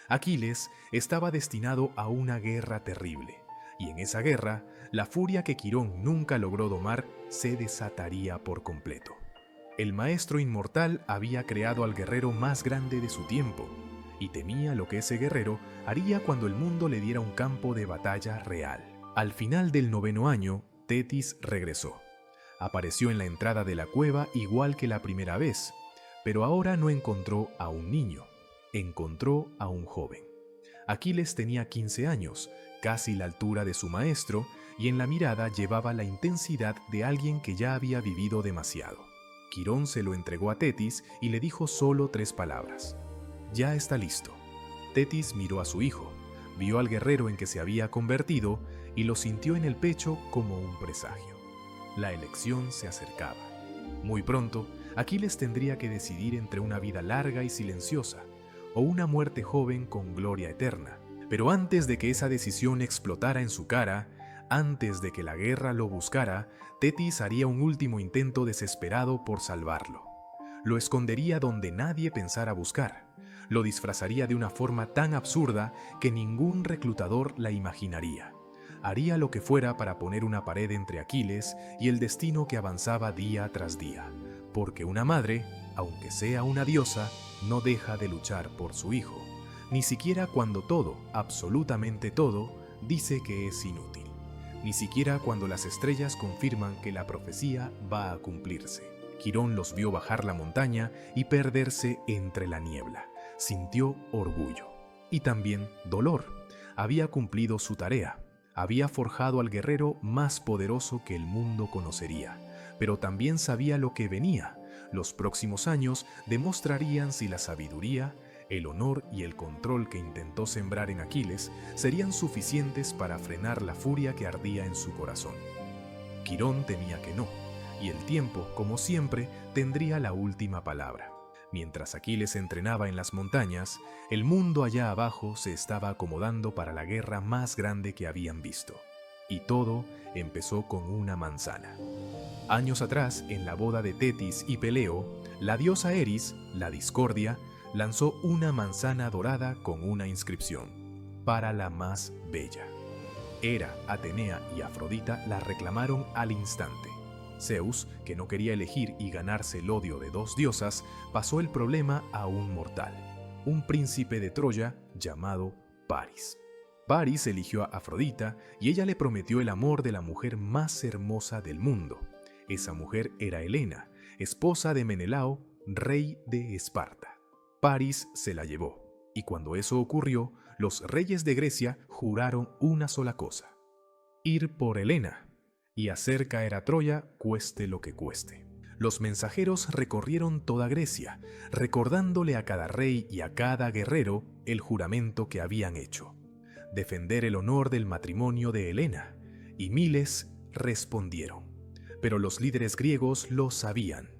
Aquiles estaba destinado a una guerra terrible, y en esa guerra, la furia que Quirón nunca logró domar se desataría por completo. El maestro inmortal había creado al guerrero más grande de su tiempo, y temía lo que ese guerrero haría cuando el mundo le diera un campo de batalla real. Al final del 9º año, Tetis regresó. Apareció en la entrada de la cueva igual que la primera vez, pero ahora no encontró a un niño, encontró a un joven. Aquiles tenía 15 años, casi la altura de su maestro, y en la mirada llevaba la intensidad de alguien que ya había vivido demasiado. Quirón se lo entregó a Tetis y le dijo solo 3 palabras: «Ya está listo». Tetis miró a su hijo, vio al guerrero en que se había convertido y lo sintió en el pecho como un presagio. La elección se acercaba. Muy pronto, Aquiles tendría que decidir entre una vida larga y silenciosa o una muerte joven con gloria eterna. Pero antes de que esa decisión explotara en su cara, antes de que la guerra lo buscara, Tetis haría un último intento desesperado por salvarlo. Lo escondería donde nadie pensara buscar. Lo disfrazaría de una forma tan absurda que ningún reclutador la imaginaría. Haría lo que fuera para poner una pared entre Aquiles y el destino que avanzaba día tras día, porque una madre, aunque sea una diosa, no deja de luchar por su hijo, ni siquiera cuando todo, absolutamente todo, dice que es inútil, ni siquiera cuando las estrellas confirman que la profecía va a cumplirse. Quirón los vio bajar la montaña y perderse entre la niebla. Sintió orgullo y también dolor. Había cumplido su tarea. Había forjado al guerrero más poderoso que el mundo conocería, pero también sabía lo que venía. Los próximos años demostrarían si la sabiduría, el honor y el control que intentó sembrar en Aquiles serían suficientes para frenar la furia que ardía en su corazón. Quirón temía que no, y el tiempo, como siempre, tendría la última palabra. Mientras Aquiles entrenaba en las montañas, el mundo allá abajo se estaba acomodando para la guerra más grande que habían visto. Y todo empezó con una manzana. Años atrás, en la boda de Tetis y Peleo, la diosa Eris, la discordia, lanzó una manzana dorada con una inscripción: para la más bella. Hera, Atenea y Afrodita la reclamaron al instante. Zeus, que no quería elegir y ganarse el odio de dos diosas, pasó el problema a un mortal, un príncipe de Troya llamado Paris. Paris eligió a Afrodita y ella le prometió el amor de la mujer más hermosa del mundo. Esa mujer era Helena, esposa de Menelao, rey de Esparta. Paris se la llevó, y cuando eso ocurrió, los reyes de Grecia juraron una sola cosa: ir por Helena y hacer caer a Troya cueste lo que cueste. Los mensajeros recorrieron toda Grecia, recordándole a cada rey y a cada guerrero el juramento que habían hecho: defender el honor del matrimonio de Helena, y miles respondieron. Pero los líderes griegos lo sabían.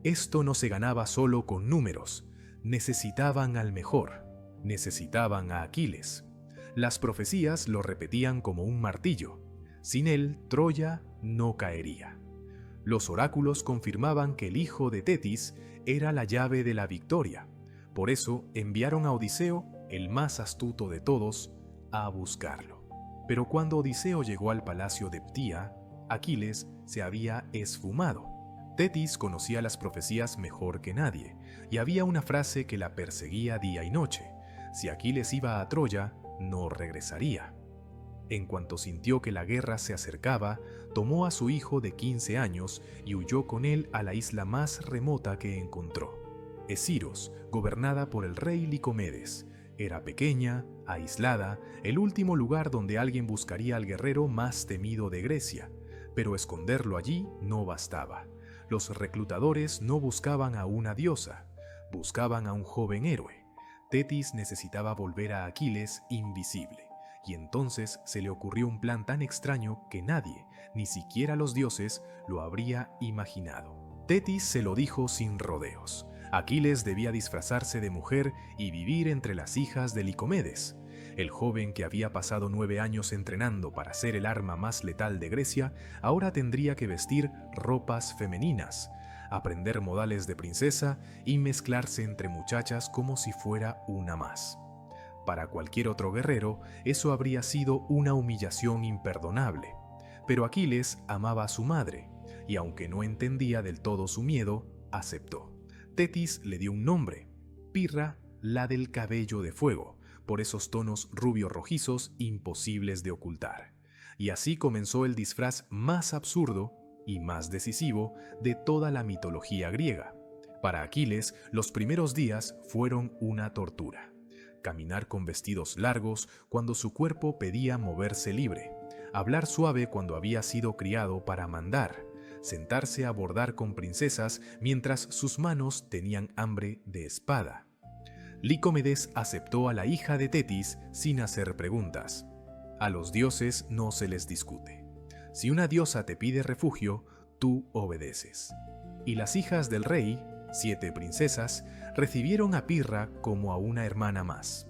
Esto no se ganaba solo con números. Necesitaban al mejor. Necesitaban a Aquiles. Las profecías lo repetían como un martillo. Sin él, Troya no caería. Los oráculos confirmaban que el hijo de Tetis era la llave de la victoria. Por eso enviaron a Odiseo, el más astuto de todos, a buscarlo. Pero cuando Odiseo llegó al palacio de Ptía, Aquiles se había esfumado. Tetis conocía las profecías mejor que nadie, y había una frase que la perseguía día y noche: si Aquiles iba a Troya, no regresaría. En cuanto sintió que la guerra se acercaba, tomó a su hijo de 15 años y huyó con él a la isla más remota que encontró, Esiros, gobernada por el rey Licomedes. Era pequeña, aislada, el último lugar donde alguien buscaría al guerrero más temido de Grecia, pero esconderlo allí no bastaba. Los reclutadores no buscaban a una diosa, buscaban a un joven héroe. Tetis necesitaba volver a Aquiles invisible. Y entonces se le ocurrió un plan tan extraño que nadie, ni siquiera los dioses, lo habría imaginado. Tetis se lo dijo sin rodeos. Aquiles debía disfrazarse de mujer y vivir entre las hijas de Licomedes. El joven que había pasado 9 años entrenando para ser el arma más letal de Grecia, ahora tendría que vestir ropas femeninas, aprender modales de princesa y mezclarse entre muchachas como si fuera una más. Para cualquier otro guerrero, eso habría sido una humillación imperdonable. Pero Aquiles amaba a su madre, y aunque no entendía del todo su miedo, aceptó. Tetis le dio un nombre: Pirra, la del cabello de fuego, por esos tonos rubio-rojizos imposibles de ocultar. Y así comenzó el disfraz más absurdo y más decisivo de toda la mitología griega. Para Aquiles, los primeros días fueron una tortura. Caminar con vestidos largos cuando su cuerpo pedía moverse libre, hablar suave cuando había sido criado para mandar, sentarse a bordar con princesas mientras sus manos tenían hambre de espada. Licomedes aceptó a la hija de Tetis sin hacer preguntas. A los dioses no se les discute. Si una diosa te pide refugio, tú obedeces. Y las hijas del rey, 7 princesas, recibieron a Pirra como a una hermana más.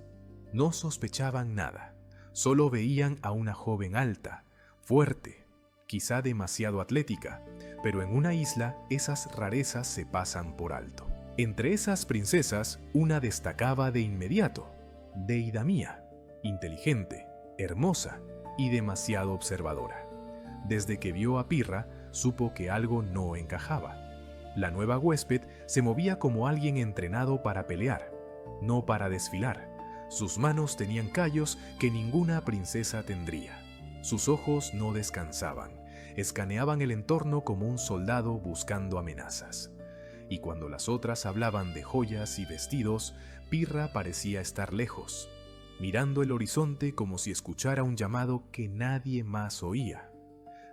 No sospechaban nada, solo veían a una joven alta, fuerte, quizá demasiado atlética, pero en una isla esas rarezas se pasan por alto. Entre esas princesas, una destacaba de inmediato: Deidamía, inteligente, hermosa y demasiado observadora. Desde que vio a Pirra, supo que algo no encajaba. La nueva huésped se movía como alguien entrenado para pelear, no para desfilar. Sus manos tenían callos que ninguna princesa tendría. Sus ojos no descansaban, escaneaban el entorno como un soldado buscando amenazas. Y cuando las otras hablaban de joyas y vestidos, Pirra parecía estar lejos, mirando el horizonte como si escuchara un llamado que nadie más oía.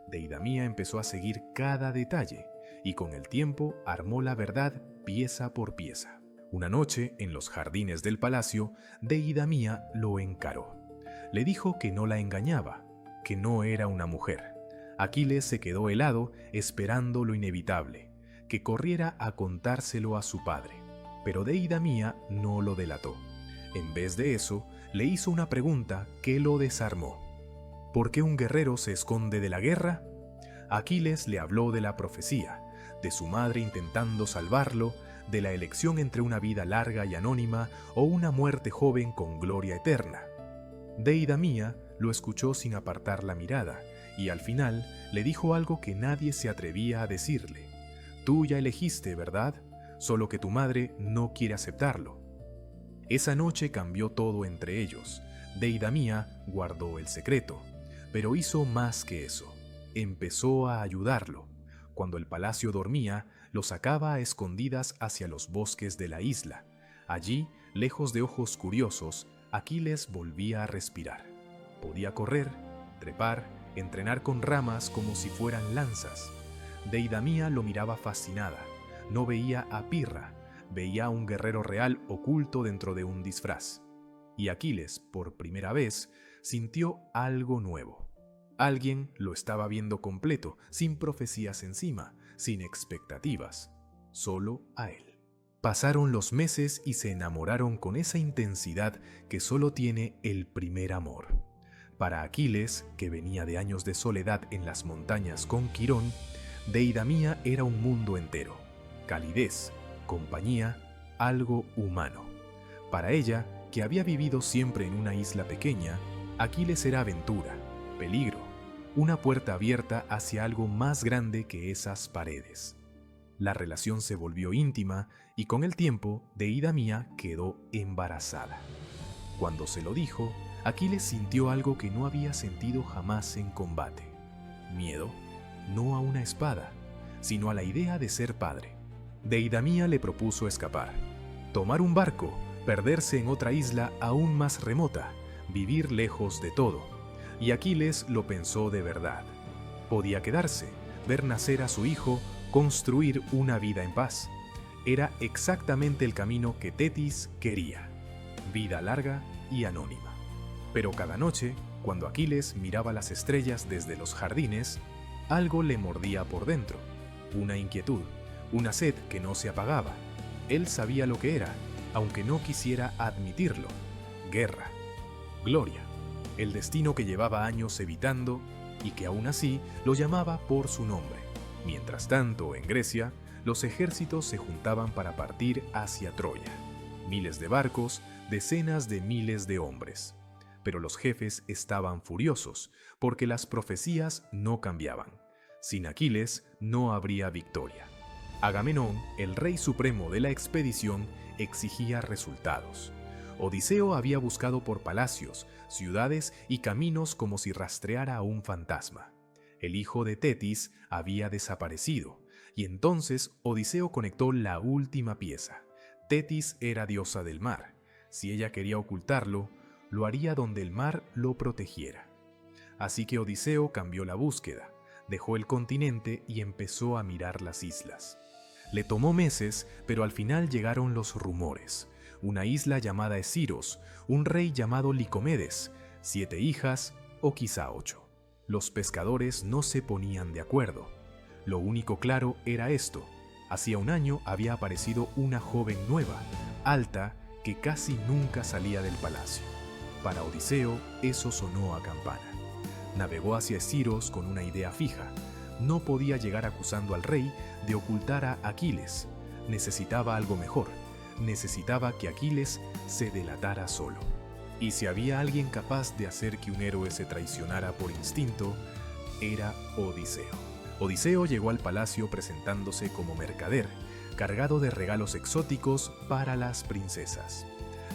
Deidamía empezó a seguir cada detalle y con el tiempo armó la verdad pieza por pieza. Una noche, en los jardines del palacio, Deidamía lo encaró. Le dijo que no la engañaba, que no era una mujer. Aquiles se quedó helado esperando lo inevitable, que corriera a contárselo a su padre. Pero Deidamía no lo delató. En vez de eso, le hizo una pregunta que lo desarmó. ¿Por qué un guerrero se esconde de la guerra? Aquiles le habló de la profecía, de su madre intentando salvarlo, de la elección entre una vida larga y anónima o una muerte joven con gloria eterna. Deidamía lo escuchó sin apartar la mirada y al final le dijo algo que nadie se atrevía a decirle. Tú ya elegiste, ¿verdad? Solo que tu madre no quiere aceptarlo. Esa noche cambió todo entre ellos. Deidamía guardó el secreto, pero hizo más que eso. Empezó a ayudarlo. Cuando el palacio dormía, lo sacaba a escondidas hacia los bosques de la isla. Allí, lejos de ojos curiosos, Aquiles volvía a respirar. Podía correr, trepar, entrenar con ramas como si fueran lanzas. Deidamía lo miraba fascinada. No veía a Pirra, veía a un guerrero real oculto dentro de un disfraz. Y Aquiles, por primera vez, sintió algo nuevo. Alguien lo estaba viendo completo, sin profecías encima, sin expectativas, solo a él. Pasaron los meses y se enamoraron con esa intensidad que solo tiene el primer amor. Para Aquiles, que venía de años de soledad en las montañas con Quirón, Deidamía era un mundo entero, calidez, compañía, algo humano. Para ella, que había vivido siempre en una isla pequeña, Aquiles era aventura, peligro, una puerta abierta hacia algo más grande que esas paredes. La relación se volvió íntima y con el tiempo Deidamía quedó embarazada. Cuando se lo dijo, Aquiles sintió algo que no había sentido jamás en combate. Miedo, no a una espada, sino a la idea de ser padre. Deidamía le propuso escapar, tomar un barco, perderse en otra isla aún más remota, vivir lejos de todo. Y Aquiles lo pensó de verdad. Podía quedarse, ver nacer a su hijo, construir una vida en paz. Era exactamente el camino que Tetis quería. Vida larga y anónima. Pero cada noche, cuando Aquiles miraba las estrellas desde los jardines, algo le mordía por dentro. Una inquietud, una sed que no se apagaba. Él sabía lo que era, aunque no quisiera admitirlo. Guerra, gloria, el destino que llevaba años evitando y que aún así lo llamaba por su nombre. Mientras tanto, en Grecia, los ejércitos se juntaban para partir hacia Troya. Miles de barcos, decenas de miles de hombres. Pero los jefes estaban furiosos, porque las profecías no cambiaban. Sin Aquiles no habría victoria. Agamenón, el rey supremo de la expedición, exigía resultados. Odiseo había buscado por palacios, ciudades y caminos como si rastreara a un fantasma. El hijo de Tetis había desaparecido, y entonces Odiseo conectó la última pieza. Tetis era diosa del mar. Si ella quería ocultarlo, lo haría donde el mar lo protegiera. Así que Odiseo cambió la búsqueda, dejó el continente y empezó a mirar las islas. Le tomó meses, pero al final llegaron los rumores. Una isla llamada Esciros, un rey llamado Licomedes, 7 hijas o quizá 8. Los pescadores no se ponían de acuerdo. Lo único claro era esto: hacía un año había aparecido una joven nueva, alta, que casi nunca salía del palacio. Para Odiseo, eso sonó a campana. Navegó hacia Esciros con una idea fija. No podía llegar acusando al rey de ocultar a Aquiles. necesitaba algo mejor. Necesitaba que Aquiles se delatara solo. Y si había alguien capaz de hacer que un héroe se traicionara por instinto, era Odiseo. Odiseo llegó al palacio presentándose como mercader, cargado de regalos exóticos para las princesas.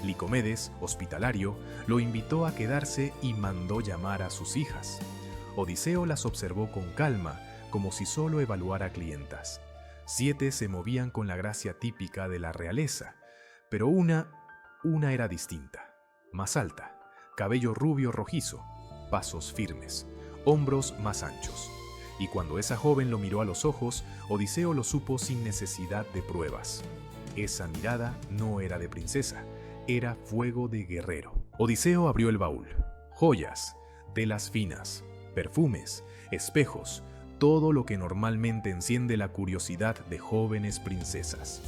Licomedes, hospitalario, lo invitó a quedarse y mandó llamar a sus hijas. Odiseo las observó con calma, como si solo evaluara clientas. 7 se movían con la gracia típica de la realeza, pero una era distinta, más alta, cabello rubio rojizo, pasos firmes, hombros más anchos. Y cuando esa joven lo miró a los ojos, Odiseo lo supo sin necesidad de pruebas. Esa mirada no era de princesa, era fuego de guerrero. Odiseo abrió el baúl. Joyas, telas finas, perfumes, espejos, todo lo que normalmente enciende la curiosidad de jóvenes princesas.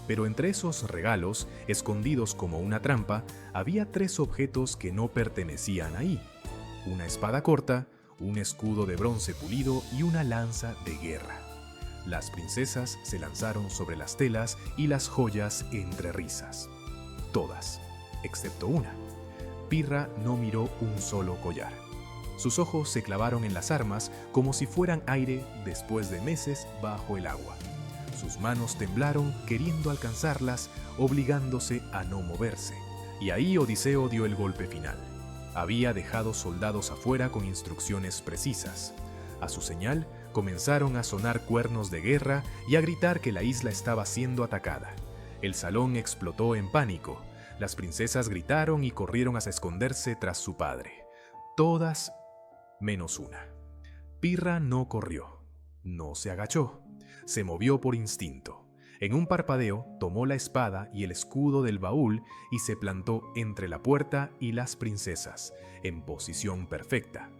Pero entre esos regalos, escondidos como una trampa, había 3 objetos que no pertenecían ahí: una espada corta, un escudo de bronce pulido y una lanza de guerra. Las princesas se lanzaron sobre las telas y las joyas entre risas. Todas, excepto una. Pirra no miró un solo collar. Sus ojos se clavaron en las armas como si fueran aire después de meses bajo el agua. Sus manos temblaron queriendo alcanzarlas, obligándose a no moverse. Y ahí Odiseo dio el golpe final. Había dejado soldados afuera con instrucciones precisas. A su señal, comenzaron a sonar cuernos de guerra y a gritar que la isla estaba siendo atacada. El salón explotó en pánico. Las princesas gritaron y corrieron a esconderse tras su padre. Todas menos una. Pirra no corrió, no se agachó, se movió por instinto. En un parpadeo tomó la espada y el escudo del baúl y se plantó entre la puerta y las princesas, en posición perfecta.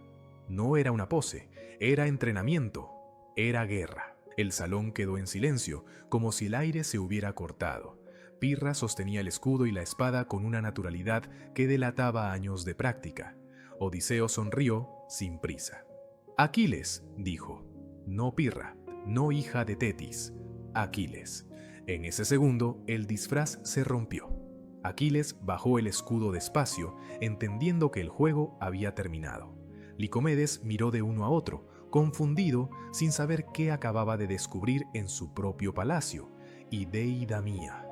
No era una pose, era entrenamiento, era guerra. El salón quedó en silencio, como si el aire se hubiera cortado. Pirra sostenía el escudo y la espada con una naturalidad que delataba años de práctica. Odiseo sonrió sin prisa. Aquiles, dijo. No Pirra, no hija de Tetis. Aquiles. En ese segundo, el disfraz se rompió. Aquiles bajó el escudo despacio, entendiendo que el juego había terminado. Licomedes miró de uno a otro, confundido, sin saber qué acababa de descubrir en su propio palacio. Y Deidamía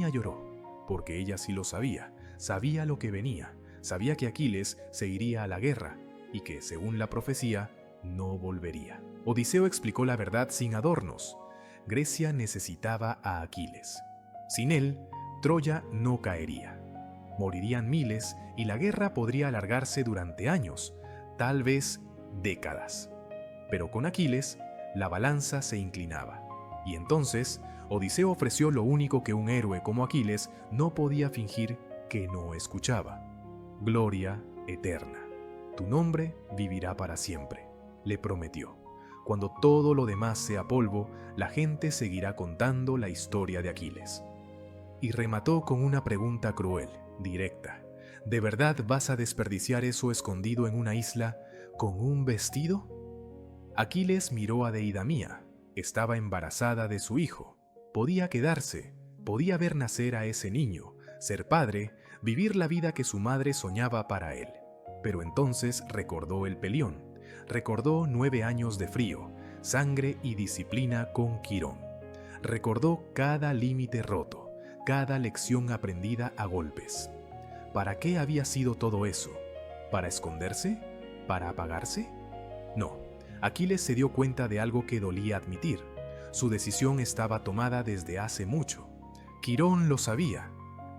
lloró, porque ella sí lo sabía, sabía lo que venía. Sabía que Aquiles se iría a la guerra y que, según la profecía, no volvería. Odiseo explicó la verdad sin adornos. Grecia necesitaba a Aquiles. Sin él, Troya no caería. Morirían miles y la guerra podría alargarse durante años, tal vez décadas. Pero con Aquiles, la balanza se inclinaba. Y entonces, Odiseo ofreció lo único que un héroe como Aquiles no podía fingir que no escuchaba: gloria eterna. Tu nombre vivirá para siempre, le prometió. Cuando todo lo demás sea polvo, la gente seguirá contando la historia de Aquiles. Y remató con una pregunta cruel, directa. ¿De verdad vas a desperdiciar eso escondido en una isla con un vestido? Aquiles miró a Deidamía. Estaba embarazada de su hijo. Podía quedarse, podía ver nacer a ese niño, ser padre, vivir la vida que su madre soñaba para él. Pero entonces recordó el Pelión, recordó 9 años de frío, sangre y disciplina con Quirón. Recordó cada límite roto, cada lección aprendida a golpes. ¿Para qué había sido todo eso? ¿Para esconderse? ¿Para apagarse? No, Aquiles se dio cuenta de algo que dolía admitir. Su decisión estaba tomada desde hace mucho. Quirón lo sabía,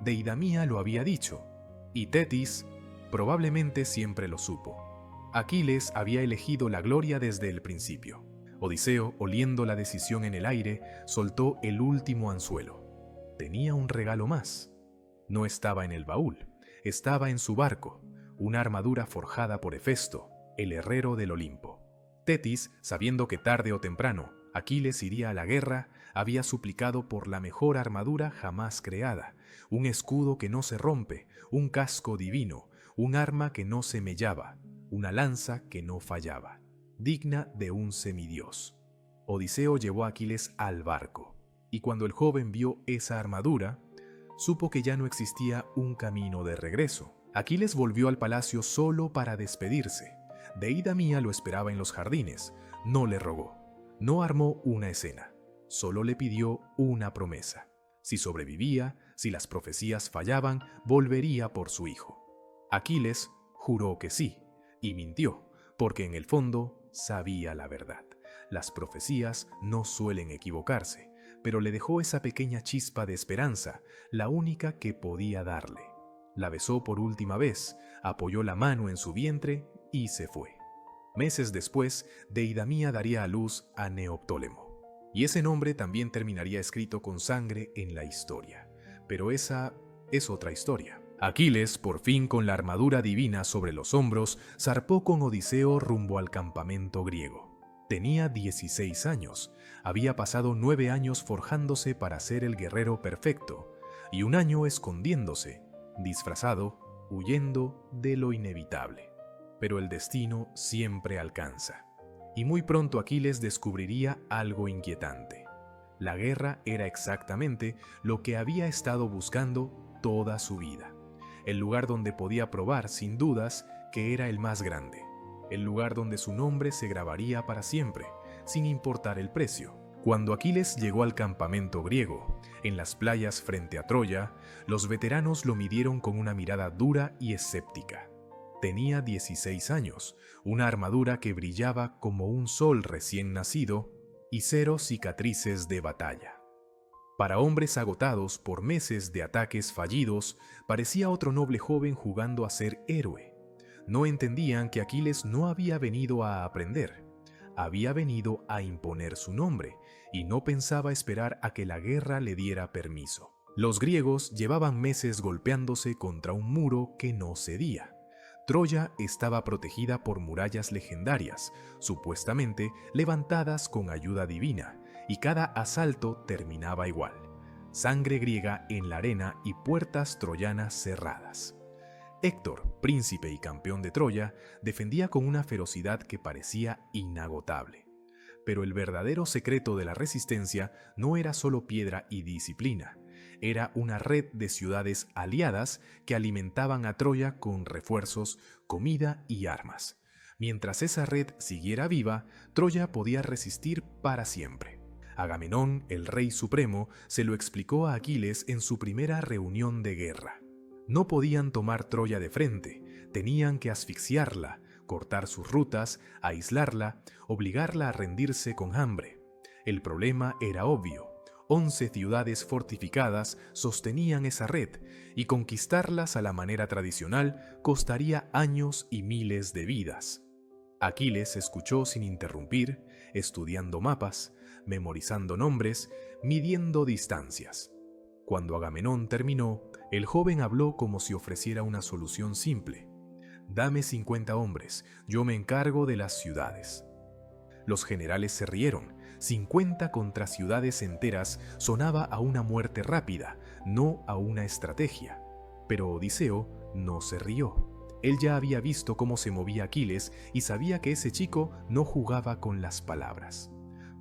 Deidamía lo había dicho, y Tetis probablemente siempre lo supo. Aquiles había elegido la gloria desde el principio. Odiseo, oliendo la decisión en el aire, soltó el último anzuelo. Tenía un regalo más. No estaba en el baúl, estaba en su barco, una armadura forjada por Hefesto, el herrero del Olimpo. Tetis, sabiendo que tarde o temprano Aquiles iría a la guerra, había suplicado por la mejor armadura jamás creada, un escudo que no se rompe, un casco divino, un arma que no se mellaba, una lanza que no fallaba, digna de un semidios. Odiseo llevó a Aquiles al barco, y cuando el joven vio esa armadura, supo que ya no existía un camino de regreso. Aquiles volvió al palacio solo para despedirse. Deidamía lo esperaba en los jardines. No le rogó, no armó una escena, solo le pidió una promesa. Si sobrevivía, si las profecías fallaban, volvería por su hijo. Aquiles juró que sí, y mintió, porque en el fondo sabía la verdad. Las profecías no suelen equivocarse, pero le dejó esa pequeña chispa de esperanza, la única que podía darle. La besó por última vez, apoyó la mano en su vientre y se fue. Meses después, Deidamía daría a luz a Neoptólemo. Y ese nombre también terminaría escrito con sangre en la historia. Pero esa es otra historia. Aquiles, por fin con la armadura divina sobre los hombros, zarpó con Odiseo rumbo al campamento griego. Tenía 16 años, había pasado 9 años forjándose para ser el guerrero perfecto, y 1 año escondiéndose, disfrazado, huyendo de lo inevitable. Pero el destino siempre alcanza. Y muy pronto Aquiles descubriría algo inquietante. La guerra era exactamente lo que había estado buscando toda su vida. El lugar donde podía probar, sin dudas, que era el más grande. El lugar donde su nombre se grabaría para siempre, sin importar el precio. Cuando Aquiles llegó al campamento griego, en las playas frente a Troya, los veteranos lo midieron con una mirada dura y escéptica. Tenía 16 años, una armadura que brillaba como un sol recién nacido y 0 cicatrices de batalla. Para hombres agotados por meses de ataques fallidos, parecía otro noble joven jugando a ser héroe. No entendían que Aquiles no había venido a aprender, había venido a imponer su nombre y no pensaba esperar a que la guerra le diera permiso. Los griegos llevaban meses golpeándose contra un muro que no cedía. Troya estaba protegida por murallas legendarias, supuestamente levantadas con ayuda divina, y cada asalto terminaba igual: sangre griega en la arena y puertas troyanas cerradas. Héctor, príncipe y campeón de Troya, defendía con una ferocidad que parecía inagotable. Pero el verdadero secreto de la resistencia no era solo piedra y disciplina. Era una red de ciudades aliadas que alimentaban a Troya con refuerzos, comida y armas. Mientras esa red siguiera viva, Troya podía resistir para siempre. Agamenón, el rey supremo, se lo explicó a Aquiles en su primera reunión de guerra. No podían tomar Troya de frente, tenían que asfixiarla, cortar sus rutas, aislarla, obligarla a rendirse con hambre. El problema era obvio: 11 ciudades fortificadas sostenían esa red, y conquistarlas a la manera tradicional costaría años y miles de vidas. Aquiles escuchó sin interrumpir, estudiando mapas, memorizando nombres, midiendo distancias. Cuando Agamenón terminó, el joven habló como si ofreciera una solución simple: «Dame 50 hombres, yo me encargo de las ciudades». Los generales se rieron. 50 contra ciudades enteras sonaba a una muerte rápida, no a una estrategia. Pero Odiseo no se rió. Él ya había visto cómo se movía Aquiles y sabía que ese chico no jugaba con las palabras.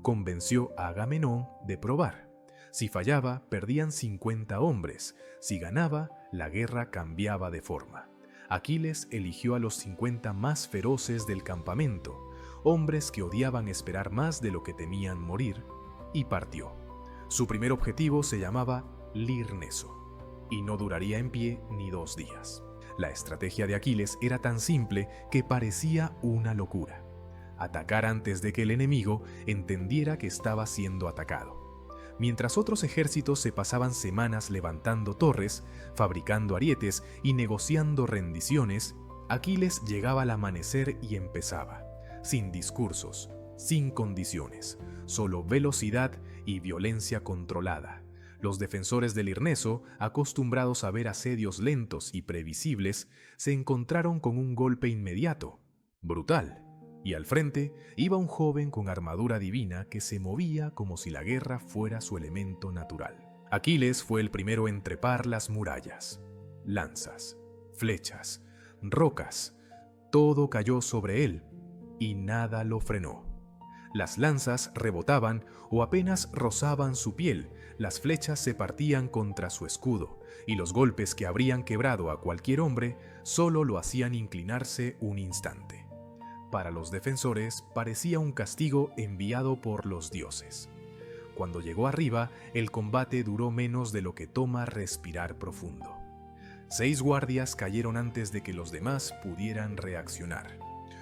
Convenció a Agamenón de probar. Si fallaba, perdían 50 hombres. Si ganaba, la guerra cambiaba de forma. Aquiles eligió a los 50 más feroces del campamento, hombres que odiaban esperar más de lo que temían morir, y partió. Su primer objetivo se llamaba Lirneso, y no duraría en pie ni 2 días. La estrategia de Aquiles era tan simple que parecía una locura: atacar antes de que el enemigo entendiera que estaba siendo atacado. Mientras otros ejércitos se pasaban semanas levantando torres, fabricando arietes y negociando rendiciones, Aquiles llegaba al amanecer y empezaba, sin discursos, sin condiciones, solo velocidad y violencia controlada. Los defensores del Lirneso, acostumbrados a ver asedios lentos y previsibles, se encontraron con un golpe inmediato, brutal. Y al frente iba un joven con armadura divina que se movía como si la guerra fuera su elemento natural. Aquiles fue el primero en trepar las murallas. Lanzas, flechas, rocas, todo cayó sobre él y nada lo frenó. Las lanzas rebotaban o apenas rozaban su piel, las flechas se partían contra su escudo, y los golpes que habrían quebrado a cualquier hombre solo lo hacían inclinarse un instante. Para los defensores parecía un castigo enviado por los dioses. Cuando llegó arriba, el combate duró menos de lo que toma respirar profundo. 6 guardias cayeron antes de que los demás pudieran reaccionar.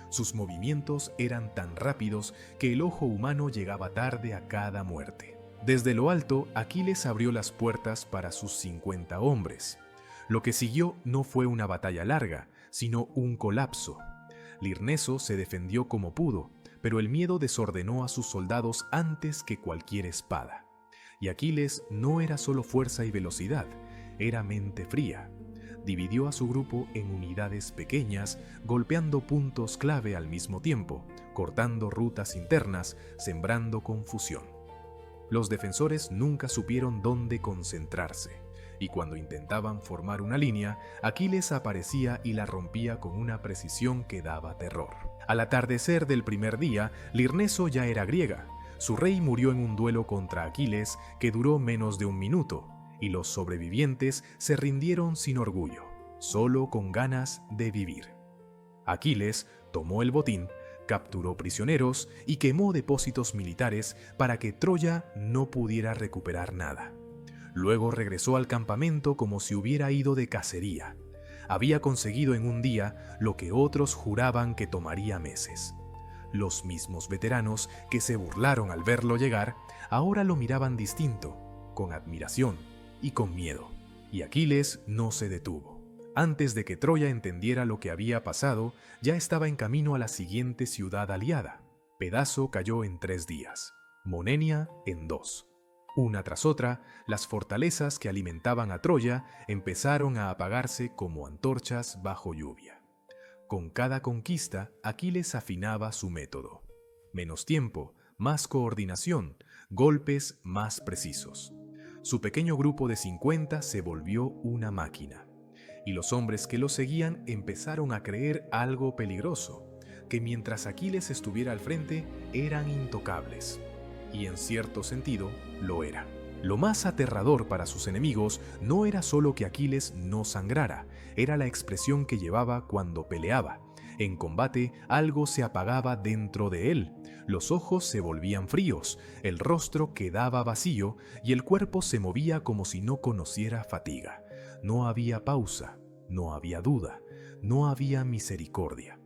Sus movimientos eran tan rápidos que el ojo humano llegaba tarde a cada muerte. Desde lo alto, Aquiles abrió las puertas para sus 50 hombres. Lo que siguió no fue una batalla larga, sino un colapso. Lirneso se defendió como pudo, pero el miedo desordenó a sus soldados antes que cualquier espada. Y Aquiles no era solo fuerza y velocidad, era mente fría. Dividió a su grupo en unidades pequeñas, golpeando puntos clave al mismo tiempo, cortando rutas internas, sembrando confusión. Los defensores nunca supieron dónde concentrarse, y cuando intentaban formar una línea, Aquiles aparecía y la rompía con una precisión que daba terror. Al atardecer del primer día, Lirneso ya era griega. Su rey murió en un duelo contra Aquiles que duró menos de un minuto, y los sobrevivientes se rindieron sin orgullo, solo con ganas de vivir. Aquiles tomó el botín, capturó prisioneros y quemó depósitos militares para que Troya no pudiera recuperar nada. Luego regresó al campamento como si hubiera ido de cacería. Había conseguido en un día lo que otros juraban que tomaría meses. Los mismos veteranos que se burlaron al verlo llegar, ahora lo miraban distinto, con admiración y con miedo. Y Aquiles no se detuvo. Antes de que Troya entendiera lo que había pasado, ya estaba en camino a la siguiente ciudad aliada. Pedaso cayó en 3 días, Monenia en 2. Una tras otra, las fortalezas que alimentaban a Troya empezaron a apagarse como antorchas bajo lluvia. Con cada conquista, Aquiles afinaba su método. Menos tiempo, más coordinación, golpes más precisos. Su pequeño grupo de 50 se volvió una máquina. Y los hombres que lo seguían empezaron a creer algo peligroso, que mientras Aquiles estuviera al frente eran intocables. Y en cierto sentido lo era. Lo más aterrador para sus enemigos no era solo que Aquiles no sangrara, era la expresión que llevaba cuando peleaba. En combate algo se apagaba dentro de él, los ojos se volvían fríos, el rostro quedaba vacío y el cuerpo se movía como si no conociera fatiga. No había pausa, no había duda, no había misericordia.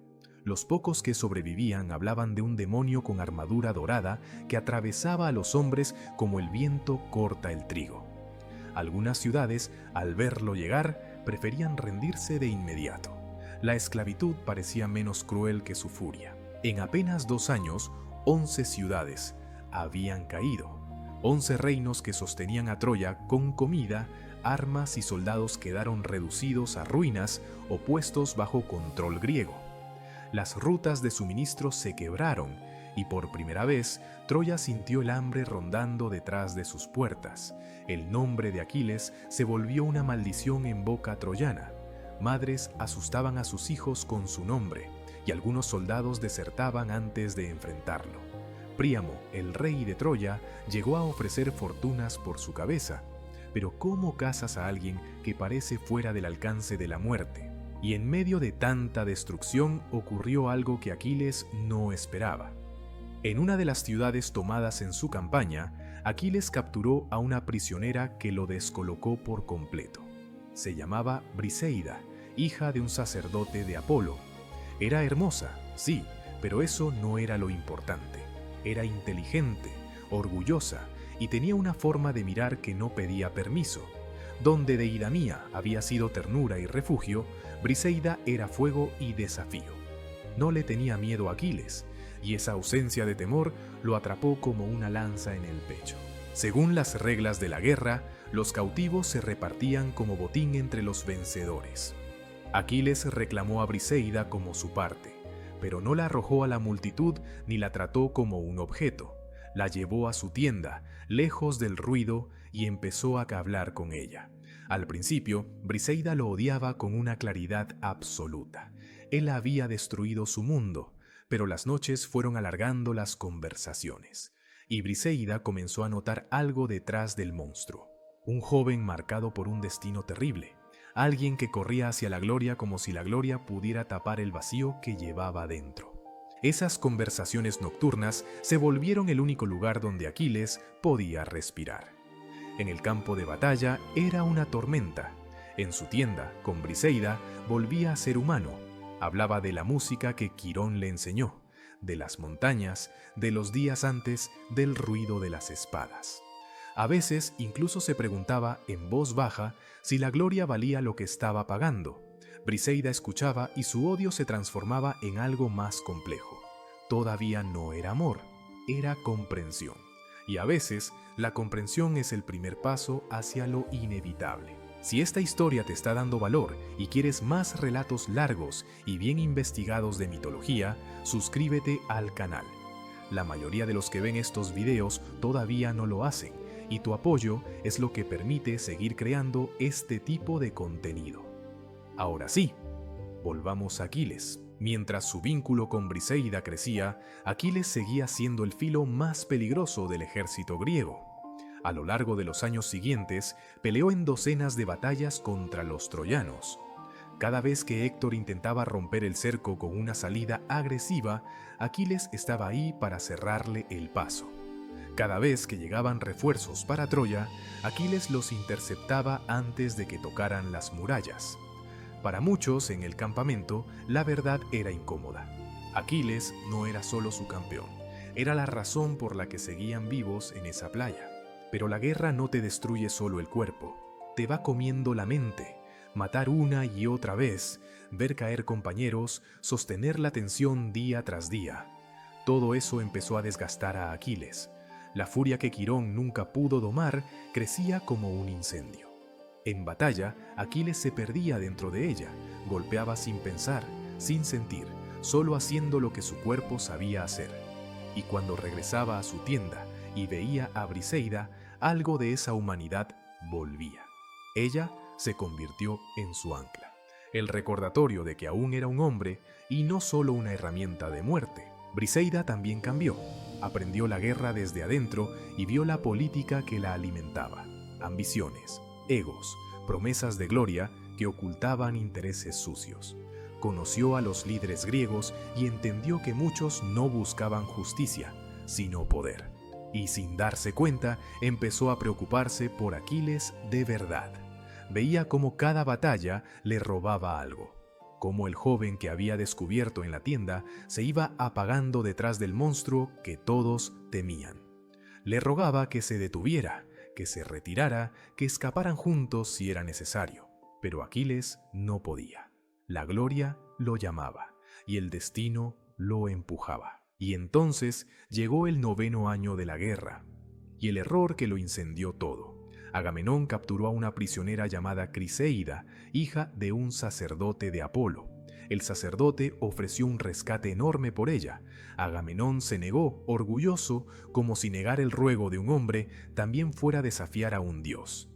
Los pocos que sobrevivían hablaban de un demonio con armadura dorada que atravesaba a los hombres como el viento corta el trigo. Algunas ciudades, al verlo llegar, preferían rendirse de inmediato. La esclavitud parecía menos cruel que su furia. En apenas 2 años, 11 ciudades habían caído. 11 reinos que sostenían a Troya con comida, armas y soldados quedaron reducidos a ruinas o puestos bajo control griego. Las rutas de suministro se quebraron y por primera vez Troya sintió el hambre rondando detrás de sus puertas. El nombre de Aquiles se volvió una maldición en boca troyana. Madres asustaban a sus hijos con su nombre y algunos soldados desertaban antes de enfrentarlo. Príamo, el rey de Troya, llegó a ofrecer fortunas por su cabeza. Pero ¿cómo cazas a alguien que parece fuera del alcance de la muerte? Y en medio de tanta destrucción ocurrió algo que Aquiles no esperaba. En una de las ciudades tomadas en su campaña, Aquiles capturó a una prisionera que lo descolocó por completo. Se llamaba Briseida, hija de un sacerdote de Apolo. Era hermosa, sí, pero eso no era lo importante. Era inteligente, orgullosa, y tenía una forma de mirar que no pedía permiso. Donde Deidamía había sido ternura y refugio, Briseida era fuego y desafío. No le tenía miedo a Aquiles, y esa ausencia de temor lo atrapó como una lanza en el pecho. Según las reglas de la guerra, los cautivos se repartían como botín entre los vencedores. Aquiles reclamó a Briseida como su parte, pero no la arrojó a la multitud ni la trató como un objeto. La llevó a su tienda, lejos del ruido, y empezó a hablar con ella. Al principio, Briseida lo odiaba con una claridad absoluta. Él había destruido su mundo, Pero las noches fueron alargando las conversaciones, y Briseida comenzó a notar algo detrás del monstruo. Un joven marcado por un destino terrible, alguien que corría hacia la gloria como si la gloria pudiera tapar el vacío que llevaba dentro. Esas conversaciones nocturnas se volvieron el único lugar donde Aquiles podía respirar. En el campo de batalla era una tormenta. En su tienda, con Briseida, volvía a ser humano. Hablaba de la música que Quirón le enseñó, de las montañas, de los días antes, del ruido de las espadas. A veces incluso se preguntaba en voz baja si la gloria valía lo que estaba pagando. Briseida escuchaba y su odio se transformaba en algo más complejo. Todavía no era amor, era comprensión. Y a veces, la comprensión es el primer paso hacia lo inevitable. Si esta historia te está dando valor y quieres más relatos largos y bien investigados de mitología, suscríbete al canal. La mayoría de los que ven estos videos todavía no lo hacen, y tu apoyo es lo que permite seguir creando este tipo de contenido. Ahora sí, volvamos a Aquiles. Mientras su vínculo con Briseida crecía, Aquiles seguía siendo el filo más peligroso del ejército griego. A lo largo de los años siguientes, peleó en docenas de batallas contra los troyanos. Cada vez que Héctor intentaba romper el cerco con una salida agresiva, Aquiles estaba ahí para cerrarle el paso. Cada vez que llegaban refuerzos para Troya, Aquiles los interceptaba antes de que tocaran las murallas. Para muchos en el campamento, la verdad era incómoda. Aquiles no era solo su campeón, era la razón por la que seguían vivos en esa playa. Pero la guerra no te destruye solo el cuerpo, te va comiendo la mente. Matar una y otra vez, ver caer compañeros, sostener la tensión día tras día. Todo eso empezó a desgastar a Aquiles. La furia que Quirón nunca pudo domar crecía como un incendio. En batalla, Aquiles se perdía dentro de ella, golpeaba sin pensar, sin sentir, solo haciendo lo que su cuerpo sabía hacer. Y cuando regresaba a su tienda y veía a Briseida, algo de esa humanidad volvía. Ella se convirtió en su ancla, el recordatorio de que aún era un hombre y no solo una herramienta de muerte. Briseida también cambió, aprendió la guerra desde adentro y vio la política que la alimentaba, ambiciones, egos, promesas de gloria que ocultaban intereses sucios. Conoció a los líderes griegos y entendió que muchos no buscaban justicia, sino poder. Y sin darse cuenta, empezó a preocuparse por Aquiles de verdad. Veía cómo cada batalla le robaba algo, cómo el joven que había descubierto en la tienda se iba apagando detrás del monstruo que todos temían. Le rogaba que se detuviera, que se retirara, que escaparan juntos si era necesario, pero Aquiles no podía. La gloria lo llamaba y el destino lo empujaba. Y entonces llegó el 9º año de la guerra, y el error que lo incendió todo. Agamenón capturó a una prisionera llamada Criseida, hija de un sacerdote de Apolo. El sacerdote ofreció un rescate enorme por ella. Agamenón se negó, orgulloso, como si negar el ruego de un hombre también fuera desafiar a un dios.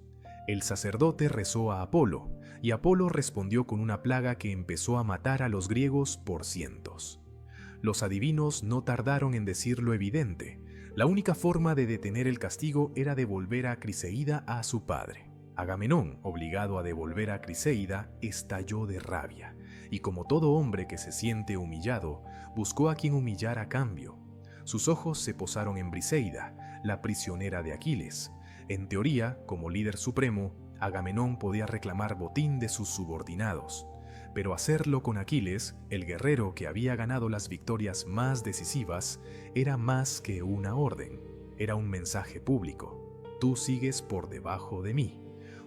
El sacerdote rezó a Apolo, y Apolo respondió con una plaga que empezó a matar a los griegos por cientos. Los adivinos no tardaron en decir lo evidente. La única forma de detener el castigo era devolver a Criseida a su padre. Agamenón, obligado a devolver a Criseida, estalló de rabia, y como todo hombre que se siente humillado, buscó a quien humillar a cambio. Sus ojos se posaron en Briseida, la prisionera de Aquiles. En teoría, como líder supremo, Agamenón podía reclamar botín de sus subordinados. Pero hacerlo con Aquiles, el guerrero que había ganado las victorias más decisivas, era más que una orden, era un mensaje público. Tú sigues por debajo de mí.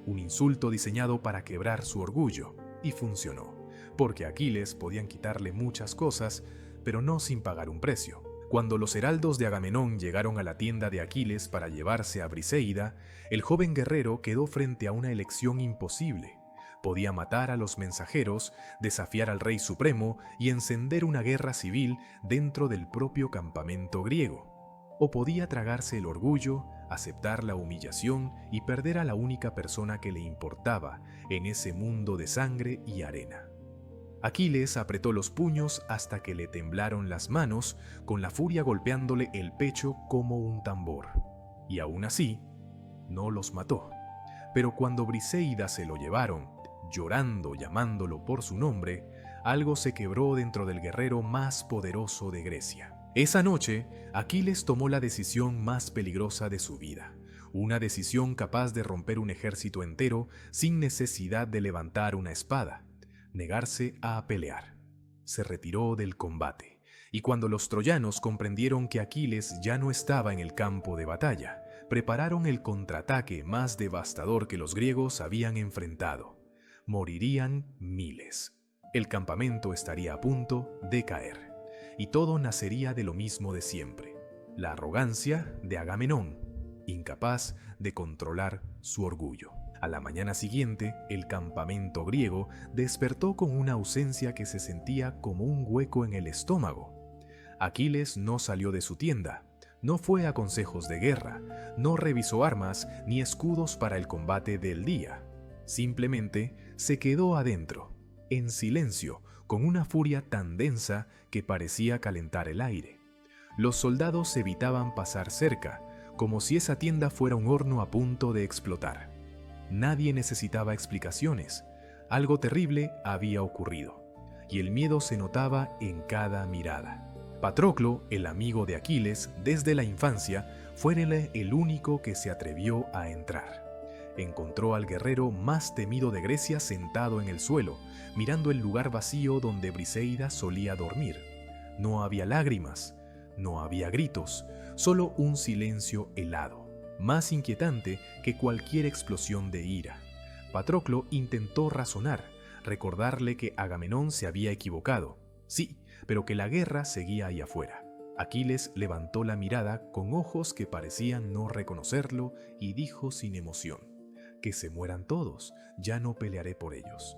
Un insulto diseñado para quebrar su orgullo, y funcionó, porque a Aquiles podían quitarle muchas cosas, pero no sin pagar un precio. Cuando los heraldos de Agamenón llegaron a la tienda de Aquiles para llevarse a Briseida, el joven guerrero quedó frente a una elección imposible. Podía matar a los mensajeros, desafiar al rey supremo y encender una guerra civil dentro del propio campamento griego. O podía tragarse el orgullo, aceptar la humillación y perder a la única persona que le importaba en ese mundo de sangre y arena. Aquiles apretó los puños hasta que le temblaron las manos, con la furia golpeándole el pecho como un tambor. Y aún así, no los mató. Pero cuando Briseida se lo llevaron, llorando, llamándolo por su nombre, algo se quebró dentro del guerrero más poderoso de Grecia. Esa noche, Aquiles tomó la decisión más peligrosa de su vida. Una decisión capaz de romper un ejército entero sin necesidad de levantar una espada. Negarse a pelear. Se retiró del combate, y cuando los troyanos comprendieron que Aquiles ya no estaba en el campo de batalla, prepararon el contraataque más devastador que los griegos habían enfrentado. Morirían miles. El campamento estaría a punto de caer, y todo nacería de lo mismo de siempre: la arrogancia de Agamenón, incapaz de controlar su orgullo. A la mañana siguiente, el campamento griego despertó con una ausencia que se sentía como un hueco en el estómago. Aquiles no salió de su tienda, no fue a consejos de guerra, no revisó armas ni escudos para el combate del día. Simplemente se quedó adentro, en silencio, con una furia tan densa que parecía calentar el aire. Los soldados evitaban pasar cerca, como si esa tienda fuera un horno a punto de explotar. Nadie necesitaba explicaciones. Algo terrible había ocurrido, y el miedo se notaba en cada mirada. Patroclo, el amigo de Aquiles desde la infancia, fue el único que se atrevió a entrar. Encontró al guerrero más temido de Grecia sentado en el suelo, mirando el lugar vacío donde Briseida solía dormir. No había lágrimas, no había gritos, solo un silencio helado, más inquietante que cualquier explosión de ira. Patroclo intentó razonar, recordarle que Agamenón se había equivocado. Sí, pero que la guerra seguía ahí afuera. Aquiles levantó la mirada con ojos que parecían no reconocerlo y dijo sin emoción: «Que se mueran todos, ya no pelearé por ellos».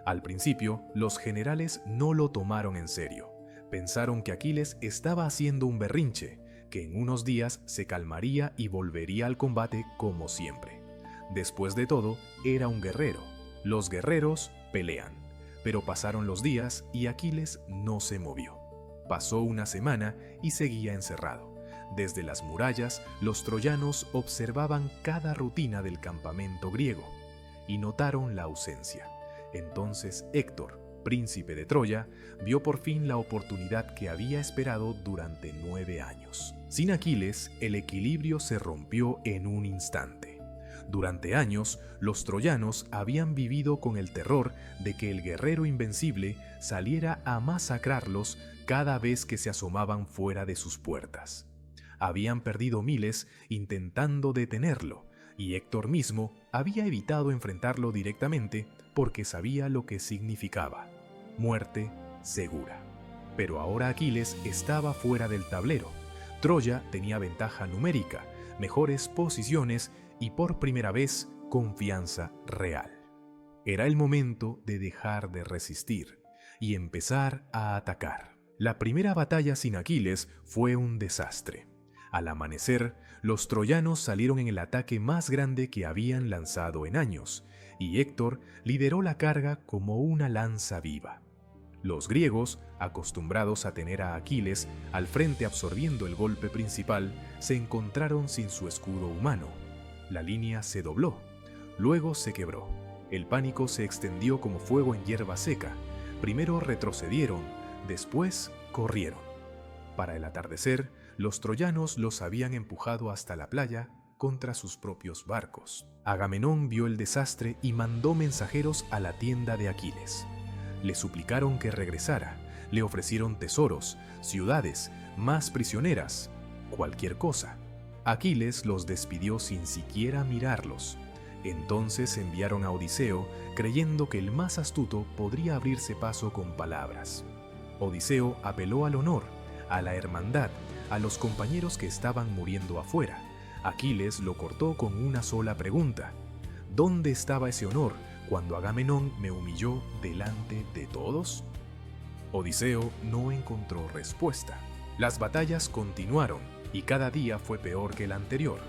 Al principio, los generales no lo tomaron en serio. Pensaron que Aquiles estaba haciendo un berrinche, que en unos días se calmaría y volvería al combate como siempre. Después de todo, era un guerrero. Los guerreros pelean. Pero pasaron los días y Aquiles no se movió. Pasó una semana y seguía encerrado. Desde las murallas, los troyanos observaban cada rutina del campamento griego y notaron la ausencia. Entonces Héctor, príncipe de Troya, vio por fin la oportunidad que había esperado durante 9 años. Sin Aquiles, el equilibrio se rompió en un instante. Durante años, los troyanos habían vivido con el terror de que el guerrero invencible saliera a masacrarlos cada vez que se asomaban fuera de sus puertas. Habían perdido miles intentando detenerlo, y Héctor mismo había evitado enfrentarlo directamente porque sabía lo que significaba: muerte segura. Pero ahora Aquiles estaba fuera del tablero. Troya tenía ventaja numérica, mejores posiciones y por primera vez confianza real. Era el momento de dejar de resistir y empezar a atacar. La primera batalla sin Aquiles fue un desastre. Al amanecer, los troyanos salieron en el ataque más grande que habían lanzado en años, y Héctor lideró la carga como una lanza viva. Los griegos, acostumbrados a tener a Aquiles al frente absorbiendo el golpe principal, se encontraron sin su escudo humano. La línea se dobló, luego se quebró. El pánico se extendió como fuego en hierba seca. Primero retrocedieron, después corrieron. Para el atardecer, los troyanos los habían empujado hasta la playa contra sus propios barcos. Agamenón vio el desastre y mandó mensajeros a la tienda de Aquiles. Le suplicaron que regresara, le ofrecieron tesoros, ciudades, más prisioneras, cualquier cosa. Aquiles los despidió sin siquiera mirarlos. Entonces enviaron a Odiseo, creyendo que el más astuto podría abrirse paso con palabras. Odiseo apeló al honor, a la hermandad, a los compañeros que estaban muriendo afuera. Aquiles lo cortó con una sola pregunta: ¿dónde estaba ese honor cuando Agamenón me humilló delante de todos? Odiseo no encontró respuesta. Las batallas continuaron y cada día fue peor que el anterior.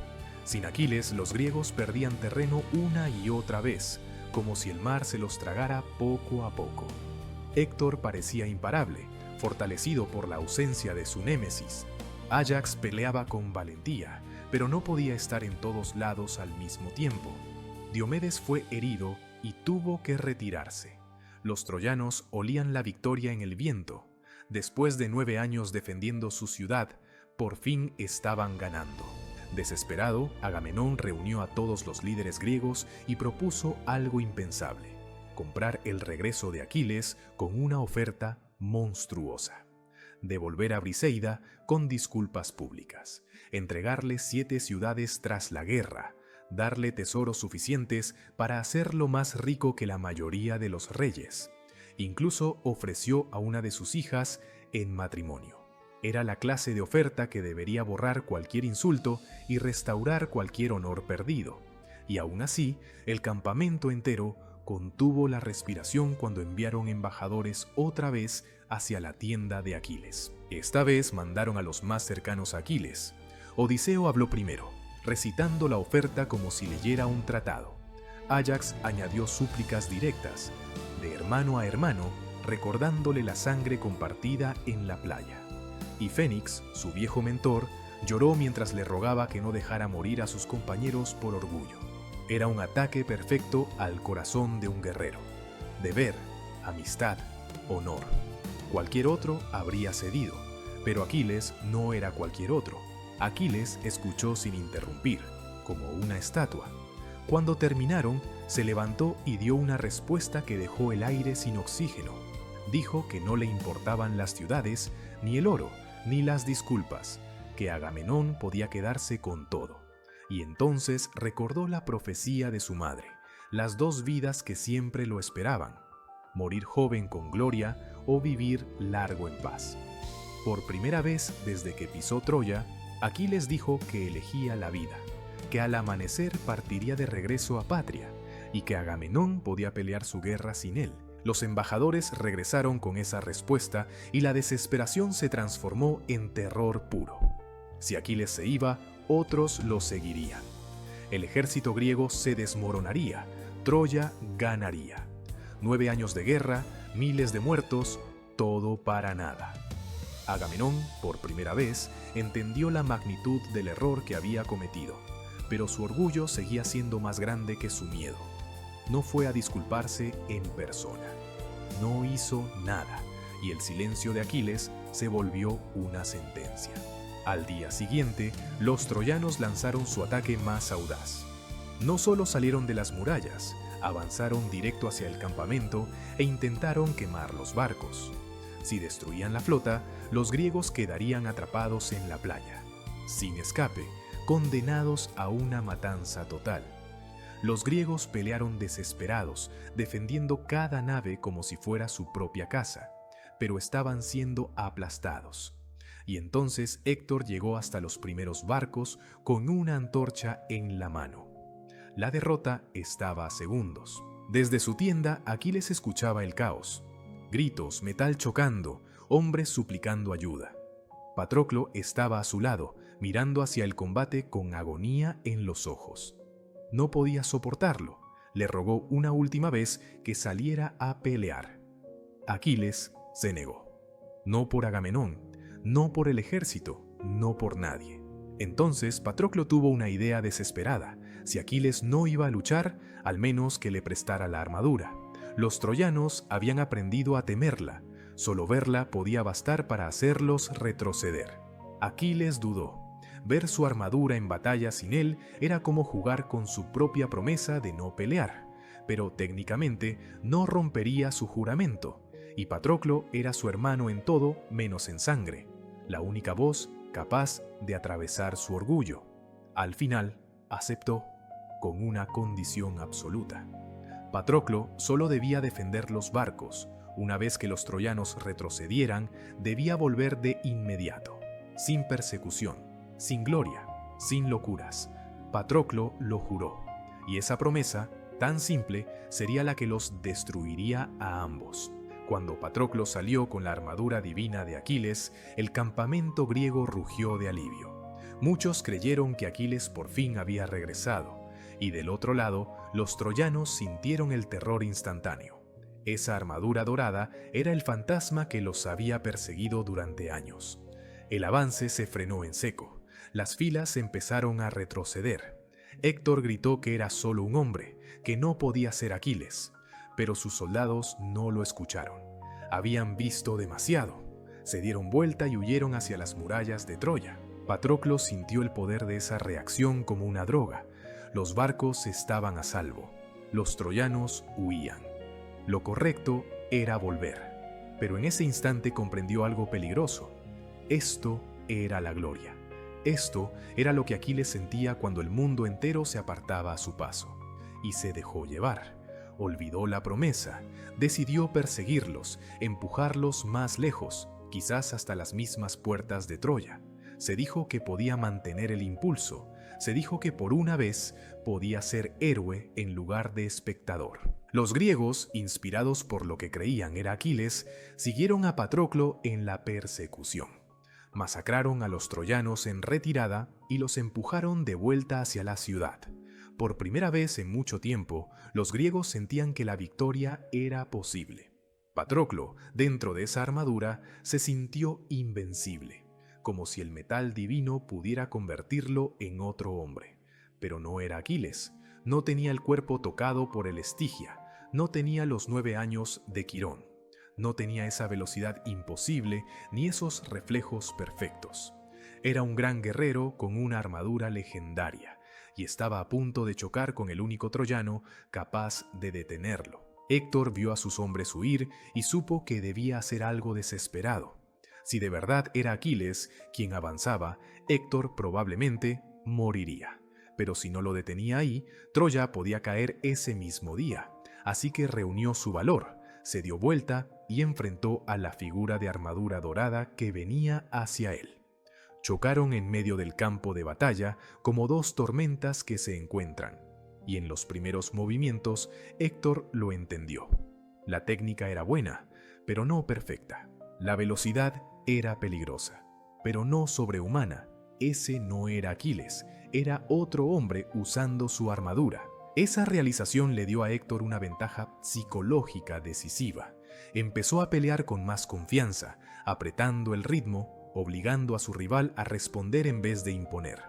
Sin Aquiles, los griegos perdían terreno una y otra vez, como si el mar se los tragara poco a poco. Héctor parecía imparable, fortalecido por la ausencia de su némesis. Áyax peleaba con valentía, pero no podía estar en todos lados al mismo tiempo. Diomedes fue herido y tuvo que retirarse. Los troyanos olían la victoria en el viento. Después de 9 años defendiendo su ciudad, por fin estaban ganando. Desesperado, Agamenón reunió a todos los líderes griegos y propuso algo impensable: comprar el regreso de Aquiles con una oferta monstruosa. Devolver a Briseida con disculpas públicas, entregarle 7 ciudades tras la guerra, darle tesoros suficientes para hacerlo más rico que la mayoría de los reyes. Incluso ofreció a una de sus hijas en matrimonio. Era la clase de oferta que debería borrar cualquier insulto y restaurar cualquier honor perdido. Y aún así, el campamento entero contuvo la respiración cuando enviaron embajadores otra vez hacia la tienda de Aquiles. Esta vez mandaron a los más cercanos a Aquiles. Odiseo habló primero, recitando la oferta como si leyera un tratado. Áyax añadió súplicas directas, de hermano a hermano, recordándole la sangre compartida en la playa. Y Fénix, su viejo mentor, lloró mientras le rogaba que no dejara morir a sus compañeros por orgullo. Era un ataque perfecto al corazón de un guerrero. Deber, amistad, honor. Cualquier otro habría cedido, pero Aquiles no era cualquier otro. Aquiles escuchó sin interrumpir, como una estatua. Cuando terminaron, se levantó y dio una respuesta que dejó el aire sin oxígeno. Dijo que no le importaban las ciudades, ni el oro, ni las disculpas, que Agamenón podía quedarse con todo. Y entonces recordó la profecía de su madre, las 2 vidas que siempre lo esperaban: morir joven con gloria o vivir largo en paz. Por primera vez desde que pisó Troya, Aquiles dijo que elegía la vida, que al amanecer partiría de regreso a Patria y que Agamenón podía pelear su guerra sin él. Los embajadores regresaron con esa respuesta y la desesperación se transformó en terror puro. Si Aquiles se iba, otros lo seguirían. El ejército griego se desmoronaría, Troya ganaría. 9 años de guerra, miles de muertos, todo para nada. Agamenón, por primera vez, entendió la magnitud del error que había cometido, pero su orgullo seguía siendo más grande que su miedo. No fue a disculparse en persona. No hizo nada, y el silencio de Aquiles se volvió una sentencia. Al día siguiente, los troyanos lanzaron su ataque más audaz. No solo salieron de las murallas, avanzaron directo hacia el campamento e intentaron quemar los barcos. Si destruían la flota, los griegos quedarían atrapados en la playa, sin escape, condenados a una matanza total. Los griegos pelearon desesperados, defendiendo cada nave como si fuera su propia casa, pero estaban siendo aplastados. Y entonces Héctor llegó hasta los primeros barcos con una antorcha en la mano. La derrota estaba a segundos. Desde su tienda, Aquiles escuchaba el caos. Gritos, metal chocando, hombres suplicando ayuda. Patroclo estaba a su lado, mirando hacia el combate con agonía en los ojos. No podía soportarlo. Le rogó una última vez que saliera a pelear. Aquiles se negó. No por Agamenón, no por el ejército, no por nadie. Entonces Patroclo tuvo una idea desesperada. Si Aquiles no iba a luchar, al menos que le prestara la armadura. Los troyanos habían aprendido a temerla. Solo verla podía bastar para hacerlos retroceder. Aquiles dudó. Ver su armadura en batalla sin él era como jugar con su propia promesa de no pelear, pero técnicamente no rompería su juramento, y Patroclo era su hermano en todo menos en sangre, la única voz capaz de atravesar su orgullo. Al final, aceptó, con una condición absoluta. Patroclo solo debía defender los barcos. Una vez que los troyanos retrocedieran, debía volver de inmediato, sin persecución, sin gloria, sin locuras. Patroclo lo juró, y esa promesa, tan simple, sería la que los destruiría a ambos. Cuando Patroclo salió con la armadura divina de Aquiles, el campamento griego rugió de alivio. Muchos creyeron que Aquiles por fin había regresado, y del otro lado, los troyanos sintieron el terror instantáneo. Esa armadura dorada era el fantasma que los había perseguido durante años. El avance se frenó en seco. Las filas empezaron a retroceder. Héctor gritó que era solo un hombre, que no podía ser Aquiles, pero sus soldados no lo escucharon. Habían visto demasiado. Se dieron vuelta y huyeron hacia las murallas de Troya. Patroclo sintió el poder de esa reacción como una droga. Los barcos estaban a salvo. Los troyanos huían. Lo correcto era volver. Pero en ese instante comprendió algo peligroso. Esto era la gloria. Esto era lo que Aquiles sentía cuando el mundo entero se apartaba a su paso. Y se dejó llevar. Olvidó la promesa. Decidió perseguirlos, empujarlos más lejos, quizás hasta las mismas puertas de Troya. Se dijo que podía mantener el impulso. Se dijo que por una vez podía ser héroe en lugar de espectador. Los griegos, inspirados por lo que creían era Aquiles, siguieron a Patroclo en la persecución. Masacraron a los troyanos en retirada y los empujaron de vuelta hacia la ciudad. Por primera vez en mucho tiempo, los griegos sentían que la victoria era posible. Patroclo, dentro de esa armadura, se sintió invencible, como si el metal divino pudiera convertirlo en otro hombre. Pero no era Aquiles, no tenía el cuerpo tocado por el Estigia, no tenía los 9 años de Quirón, no tenía esa velocidad imposible ni esos reflejos perfectos. Era un gran guerrero con una armadura legendaria, y estaba a punto de chocar con el único troyano capaz de detenerlo. Héctor vio a sus hombres huir y supo que debía hacer algo desesperado. Si de verdad era Aquiles quien avanzaba, Héctor probablemente moriría. Pero si no lo detenía ahí, Troya podía caer ese mismo día. Así que reunió su valor, se dio vuelta y enfrentó a la figura de armadura dorada que venía hacia él. Chocaron en medio del campo de batalla como dos tormentas que se encuentran, y en los primeros movimientos Héctor lo entendió. La técnica era buena, pero no perfecta. La velocidad era peligrosa, pero no sobrehumana. Ese no era Aquiles, era otro hombre usando su armadura. Esa realización le dio a Héctor una ventaja psicológica decisiva. Empezó a pelear con más confianza, apretando el ritmo, obligando a su rival a responder en vez de imponer.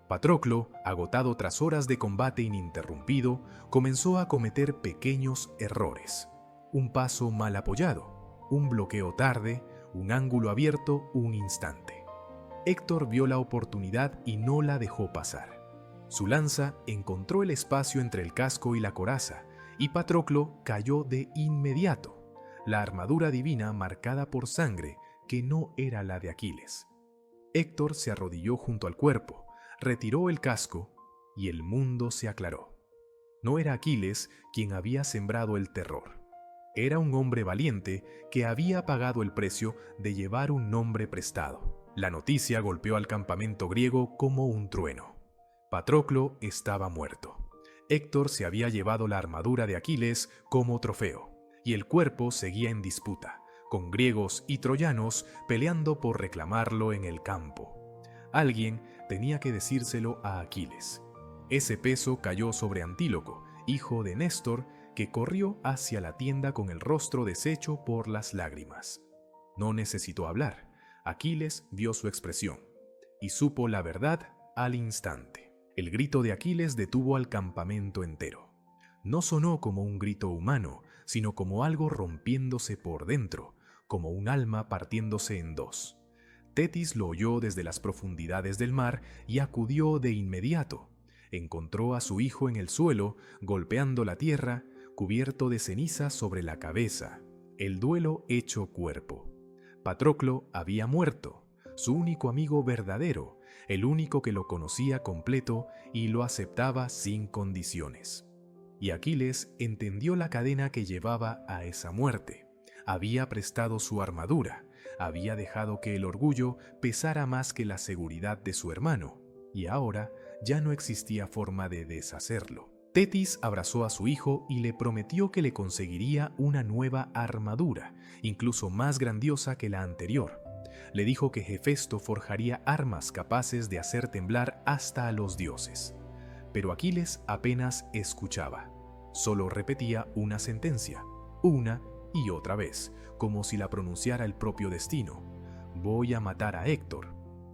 Patroclo, agotado tras horas de combate ininterrumpido, comenzó a cometer pequeños errores. Un paso mal apoyado, un bloqueo tarde, un ángulo abierto un instante. Héctor vio la oportunidad y no la dejó pasar. Su lanza encontró el espacio entre el casco y la coraza, y Patroclo cayó de inmediato, la armadura divina marcada por sangre que no era la de Aquiles. Héctor se arrodilló junto al cuerpo, retiró el casco y el mundo se aclaró. No era Aquiles quien había sembrado el terror. Era un hombre valiente que había pagado el precio de llevar un nombre prestado. La noticia golpeó al campamento griego como un trueno. Patroclo estaba muerto. Héctor se había llevado la armadura de Aquiles como trofeo, y el cuerpo seguía en disputa, con griegos y troyanos peleando por reclamarlo en el campo. Alguien tenía que decírselo a Aquiles. Ese peso cayó sobre Antíloco, hijo de Néstor, que corrió hacia la tienda con el rostro deshecho por las lágrimas. No necesitó hablar. Aquiles vio su expresión y supo la verdad al instante. El grito de Aquiles detuvo al campamento entero. No sonó como un grito humano, sino como algo rompiéndose por dentro, como un alma partiéndose en dos. Tetis lo oyó desde las profundidades del mar y acudió de inmediato. Encontró a su hijo en el suelo, golpeando la tierra, cubierto de ceniza sobre la cabeza, el duelo hecho cuerpo. Patroclo había muerto, su único amigo verdadero, el único que lo conocía completo y lo aceptaba sin condiciones. Y Aquiles entendió la cadena que llevaba a esa muerte. Había prestado su armadura, había dejado que el orgullo pesara más que la seguridad de su hermano, y ahora ya no existía forma de deshacerlo. Tetis abrazó a su hijo y le prometió que le conseguiría una nueva armadura, incluso más grandiosa que la anterior. Le dijo que Hefesto forjaría armas capaces de hacer temblar hasta a los dioses. Pero Aquiles apenas escuchaba. Solo repetía una sentencia: una y otra vez, como si la pronunciara el propio destino. Voy a matar a Héctor.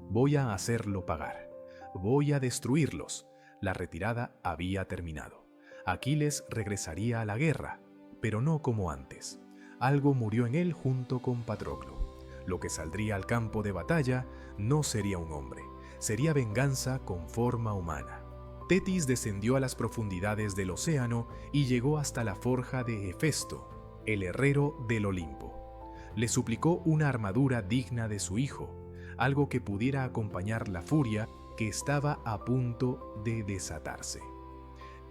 Voy a hacerlo pagar. Voy a destruirlos. La retirada había terminado. Aquiles regresaría a la guerra, pero no como antes. Algo murió en él junto con Patroclo. Lo que saldría al campo de batalla no sería un hombre, sería venganza con forma humana. Tetis descendió a las profundidades del océano y llegó hasta la forja de Hefesto, el herrero del Olimpo. Le suplicó una armadura digna de su hijo, algo que pudiera acompañar la furia que estaba a punto de desatarse.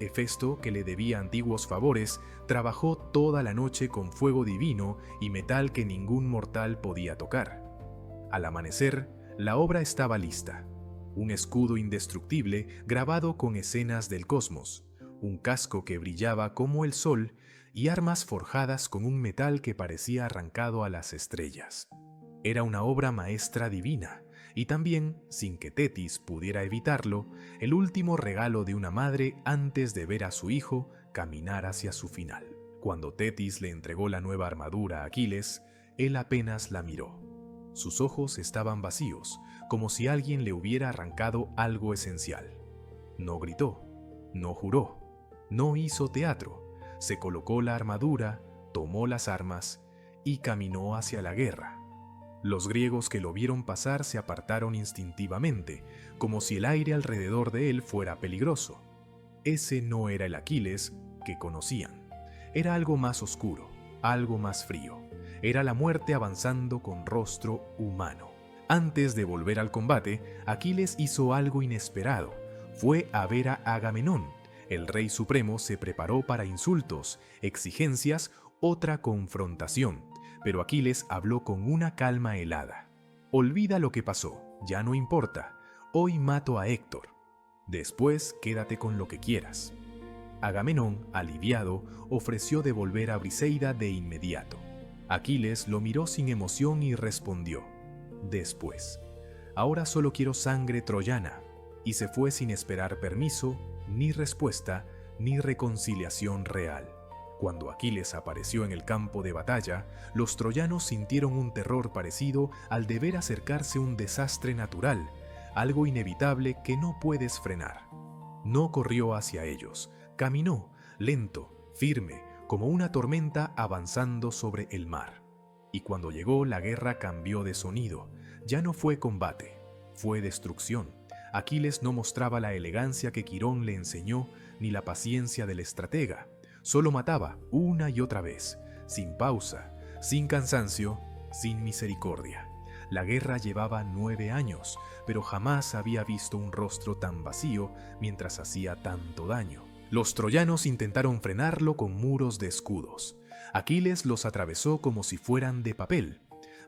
Hefesto, que le debía antiguos favores, trabajó toda la noche con fuego divino y metal que ningún mortal podía tocar. Al amanecer, la obra estaba lista. Un escudo indestructible grabado con escenas del cosmos, un casco que brillaba como el sol y armas forjadas con un metal que parecía arrancado a las estrellas. Era una obra maestra divina, y también, sin que Tetis pudiera evitarlo, el último regalo de una madre antes de ver a su hijo caminar hacia su final. Cuando Tetis le entregó la nueva armadura a Aquiles, él apenas la miró. Sus ojos estaban vacíos, como si alguien le hubiera arrancado algo esencial. No gritó, no juró, no hizo teatro. Se colocó la armadura, tomó las armas y caminó hacia la guerra. Los griegos que lo vieron pasar se apartaron instintivamente, como si el aire alrededor de él fuera peligroso. Ese no era el Aquiles que conocían. Era algo más oscuro, algo más frío. Era la muerte avanzando con rostro humano. Antes de volver al combate, Aquiles hizo algo inesperado. Fue a ver a Agamenón. El rey supremo se preparó para insultos, exigencias, otra confrontación. Pero Aquiles habló con una calma helada. Olvida lo que pasó, ya no importa. Hoy mato a Héctor. Después quédate con lo que quieras. Agamenón, aliviado, ofreció devolver a Briseida de inmediato. Aquiles lo miró sin emoción y respondió: después. Ahora solo quiero sangre troyana. Y se fue sin esperar permiso, ni respuesta, ni reconciliación real. Cuando Aquiles apareció en el campo de batalla, los troyanos sintieron un terror parecido al de ver acercarse un desastre natural, algo inevitable que no puedes frenar. No corrió hacia ellos, caminó, lento, firme, como una tormenta avanzando sobre el mar. Y cuando llegó, la guerra cambió de sonido. Ya no fue combate, fue destrucción. Aquiles no mostraba la elegancia que Quirón le enseñó, ni la paciencia del estratega. Solo mataba una y otra vez, sin pausa, sin cansancio, sin misericordia. La guerra llevaba 9 años, pero jamás había visto un rostro tan vacío mientras hacía tanto daño. Los troyanos intentaron frenarlo con muros de escudos. Aquiles los atravesó como si fueran de papel.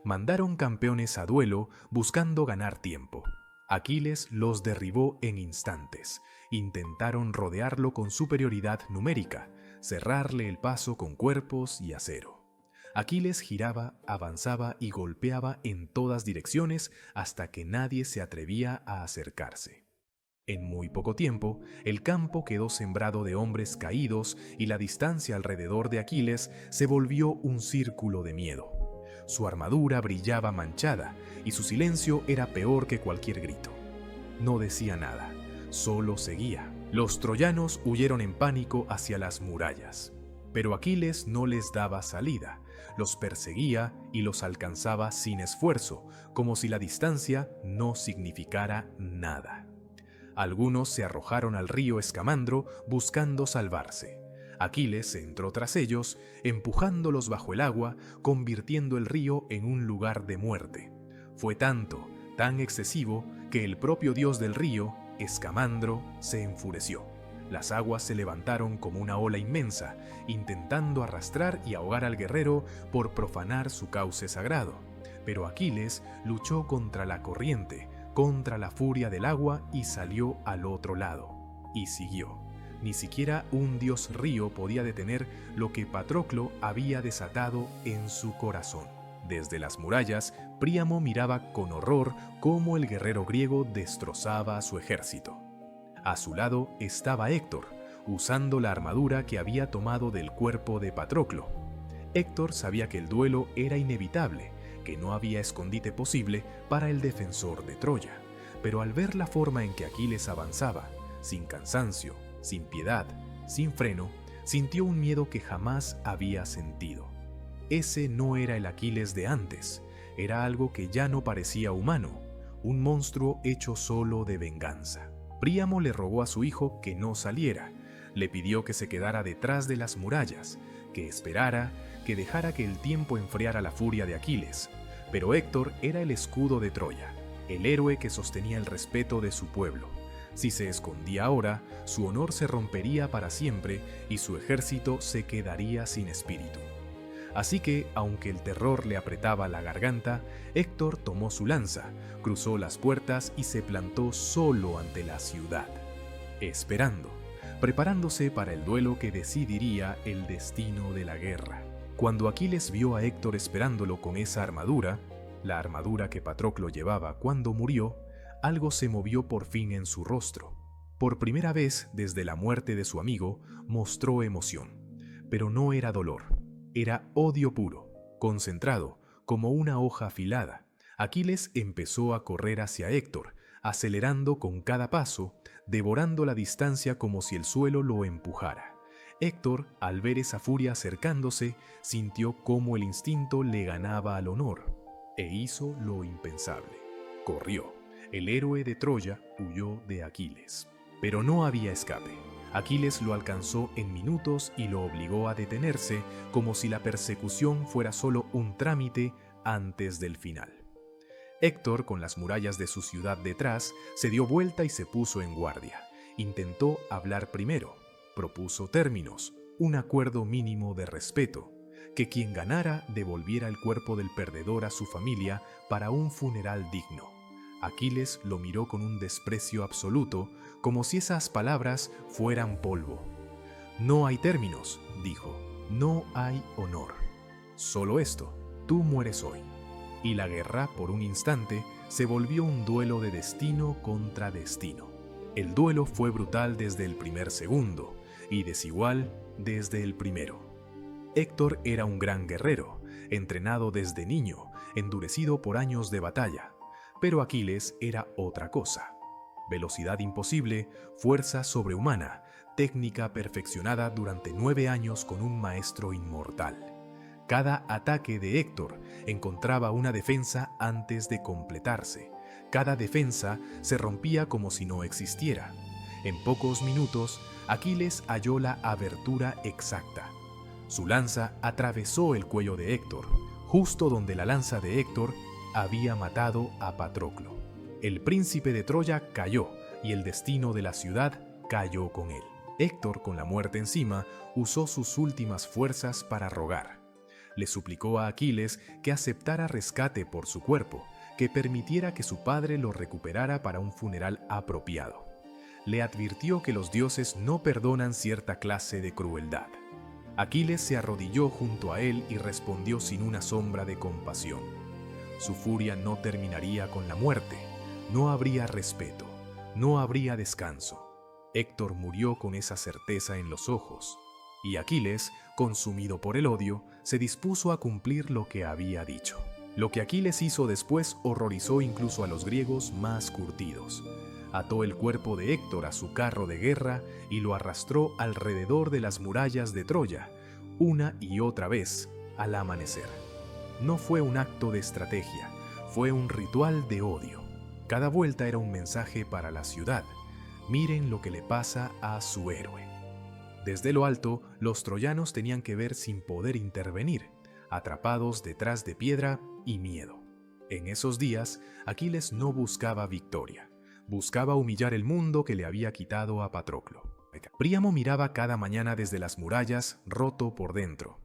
Mandaron campeones a duelo buscando ganar tiempo. Aquiles los derribó en instantes. Intentaron rodearlo con superioridad numérica, cerrarle el paso con cuerpos y acero. Aquiles giraba, avanzaba y golpeaba en todas direcciones hasta que nadie se atrevía a acercarse. En muy poco tiempo, el campo quedó sembrado de hombres caídos y la distancia alrededor de Aquiles se volvió un círculo de miedo. Su armadura brillaba manchada y su silencio era peor que cualquier grito. No decía nada, solo seguía. Los troyanos huyeron en pánico hacia las murallas, pero Aquiles no les daba salida. Los perseguía y los alcanzaba sin esfuerzo, como si la distancia no significara nada. Algunos se arrojaron al río Escamandro buscando salvarse. Aquiles entró tras ellos, empujándolos bajo el agua, convirtiendo el río en un lugar de muerte. Fue tanto, tan excesivo, que el propio dios del río, Escamandro, se enfureció. Las aguas se levantaron como una ola inmensa, intentando arrastrar y ahogar al guerrero por profanar su cauce sagrado. Pero Aquiles luchó contra la corriente, contra la furia del agua y salió al otro lado. Y siguió. Ni siquiera un dios río podía detener lo que Patroclo había desatado en su corazón. Desde las murallas, Príamo miraba con horror cómo el guerrero griego destrozaba a su ejército. A su lado estaba Héctor, usando la armadura que había tomado del cuerpo de Patroclo. Héctor sabía que el duelo era inevitable, que no había escondite posible para el defensor de Troya, pero al ver la forma en que Aquiles avanzaba, sin cansancio, sin piedad, sin freno, sintió un miedo que jamás había sentido. Ese no era el Aquiles de antes, era algo que ya no parecía humano, un monstruo hecho solo de venganza. Príamo le rogó a su hijo que no saliera, le pidió que se quedara detrás de las murallas, que esperara, que dejara que el tiempo enfriara la furia de Aquiles. Pero Héctor era el escudo de Troya, el héroe que sostenía el respeto de su pueblo. Si se escondía ahora, su honor se rompería para siempre y su ejército se quedaría sin espíritu. Así que, aunque el terror le apretaba la garganta, Héctor tomó su lanza, cruzó las puertas y se plantó solo ante la ciudad, esperando, preparándose para el duelo que decidiría el destino de la guerra. Cuando Aquiles vio a Héctor esperándolo con esa armadura, la armadura que Patroclo llevaba cuando murió, algo se movió por fin en su rostro. Por primera vez desde la muerte de su amigo, mostró emoción, pero no era dolor. Era odio puro, concentrado, como una hoja afilada. Aquiles empezó a correr hacia Héctor, acelerando con cada paso, devorando la distancia como si el suelo lo empujara. Héctor, al ver esa furia acercándose, sintió cómo el instinto le ganaba al honor, e hizo lo impensable. Corrió. El héroe de Troya huyó de Aquiles. Pero no había escape. Aquiles lo alcanzó en minutos y lo obligó a detenerse como si la persecución fuera solo un trámite antes del final. Héctor, con las murallas de su ciudad detrás, se dio vuelta y se puso en guardia. Intentó hablar primero, propuso términos, un acuerdo mínimo de respeto, que quien ganara devolviera el cuerpo del perdedor a su familia para un funeral digno. Aquiles lo miró con un desprecio absoluto, como si esas palabras fueran polvo. No hay términos, dijo, no hay honor. Solo esto, tú mueres hoy. Y la guerra, por un instante, se volvió un duelo de destino contra destino. El duelo fue brutal desde el primer segundo, y desigual desde el primero. Héctor era un gran guerrero, entrenado desde niño, endurecido por años de batalla. Pero Aquiles era otra cosa. Velocidad imposible, fuerza sobrehumana, técnica perfeccionada durante 9 años con un maestro inmortal. Cada ataque de Héctor encontraba una defensa antes de completarse. Cada defensa se rompía como si no existiera. En pocos minutos, Aquiles halló la abertura exacta. Su lanza atravesó el cuello de Héctor, justo donde la lanza de Héctor había matado a Patroclo. El príncipe de Troya cayó y el destino de la ciudad cayó con él. Héctor, con la muerte encima, usó sus últimas fuerzas para rogar. Le suplicó a Aquiles que aceptara rescate por su cuerpo, que permitiera que su padre lo recuperara para un funeral apropiado. Le advirtió que los dioses no perdonan cierta clase de crueldad. Aquiles se arrodilló junto a él y respondió sin una sombra de compasión. Su furia no terminaría con la muerte, no habría respeto, no habría descanso. Héctor murió con esa certeza en los ojos, y Aquiles, consumido por el odio, se dispuso a cumplir lo que había dicho. Lo que Aquiles hizo después horrorizó incluso a los griegos más curtidos. Ató el cuerpo de Héctor a su carro de guerra y lo arrastró alrededor de las murallas de Troya, una y otra vez, al amanecer. No fue un acto de estrategia, fue un ritual de odio. Cada vuelta era un mensaje para la ciudad. Miren lo que le pasa a su héroe. Desde lo alto, los troyanos tenían que ver sin poder intervenir, atrapados detrás de piedra y miedo. En esos días, Aquiles no buscaba victoria, buscaba humillar el mundo que le había quitado a Patroclo. Príamo miraba cada mañana desde las murallas, roto por dentro.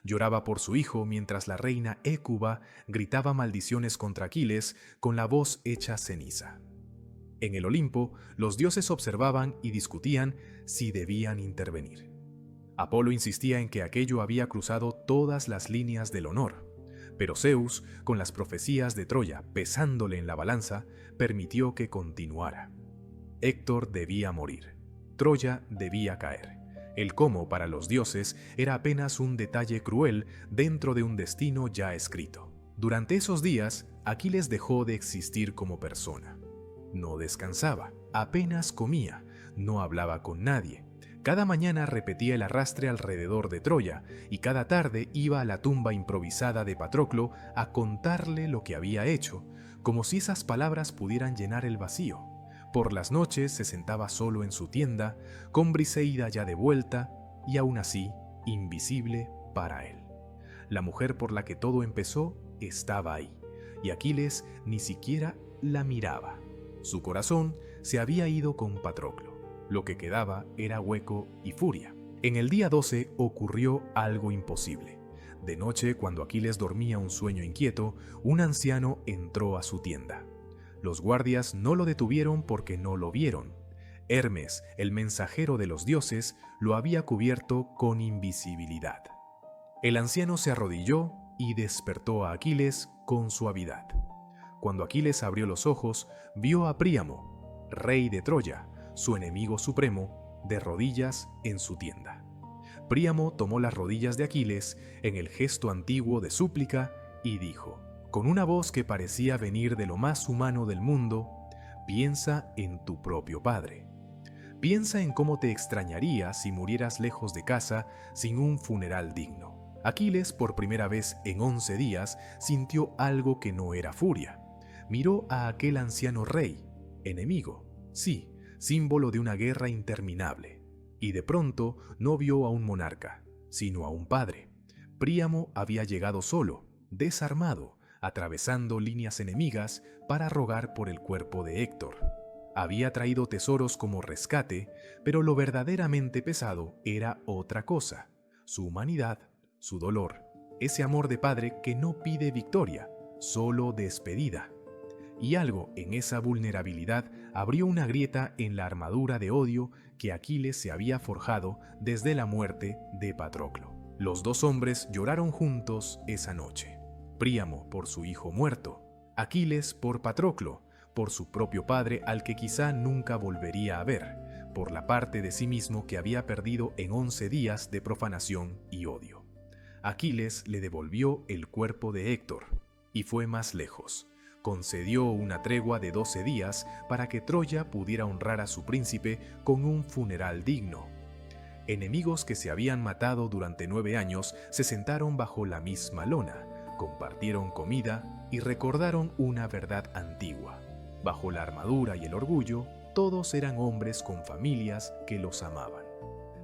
Lloraba por su hijo mientras la reina Hécuba gritaba maldiciones contra Aquiles con la voz hecha ceniza. En el Olimpo, los dioses observaban y discutían si debían intervenir. Apolo insistía en que aquello había cruzado todas las líneas del honor, pero Zeus, con las profecías de Troya pesándole en la balanza, permitió que continuara. Héctor debía morir. Troya debía caer. El cómo para los dioses era apenas un detalle cruel dentro de un destino ya escrito. Durante esos días, Aquiles dejó de existir como persona. No descansaba, apenas comía, no hablaba con nadie. Cada mañana repetía el arrastre alrededor de Troya y cada tarde iba a la tumba improvisada de Patroclo a contarle lo que había hecho, como si esas palabras pudieran llenar el vacío. Por las noches se sentaba solo en su tienda, con Briseida ya de vuelta y aún así invisible para él. La mujer por la que todo empezó estaba ahí, y Aquiles ni siquiera la miraba. Su corazón se había ido con Patroclo. Lo que quedaba era hueco y furia. En el día 12 ocurrió algo imposible. De noche, cuando Aquiles dormía un sueño inquieto, un anciano entró a su tienda. Los guardias no lo detuvieron porque no lo vieron. Hermes, el mensajero de los dioses, lo había cubierto con invisibilidad. El anciano se arrodilló y despertó a Aquiles con suavidad. Cuando Aquiles abrió los ojos, vio a Príamo, rey de Troya, su enemigo supremo, de rodillas en su tienda. Príamo tomó las rodillas de Aquiles en el gesto antiguo de súplica y dijo, con una voz que parecía venir de lo más humano del mundo, piensa en tu propio padre. Piensa en cómo te extrañaría si murieras lejos de casa sin un funeral digno. Aquiles, por primera vez en 11 días, sintió algo que no era furia. Miró a aquel anciano rey, enemigo, sí, símbolo de una guerra interminable. Y de pronto no vio a un monarca, sino a un padre. Príamo había llegado solo, desarmado, atravesando líneas enemigas para rogar por el cuerpo de Héctor. Había traído tesoros como rescate, pero lo verdaderamente pesado era otra cosa: su humanidad, su dolor, ese amor de padre que no pide victoria, solo despedida. Y algo en esa vulnerabilidad abrió una grieta en la armadura de odio que Aquiles se había forjado desde la muerte de Patroclo. Los dos hombres lloraron juntos esa noche. Príamo por su hijo muerto, Aquiles por Patroclo, por su propio padre al que quizá nunca volvería a ver, por la parte de sí mismo que había perdido en 11 días de profanación y odio. Aquiles le devolvió el cuerpo de Héctor y fue más lejos. Concedió una tregua de 12 días para que Troya pudiera honrar a su príncipe con un funeral digno. Enemigos que se habían matado durante 9 años se sentaron bajo la misma lona, compartieron comida y recordaron una verdad antigua. Bajo la armadura y el orgullo, todos eran hombres con familias que los amaban.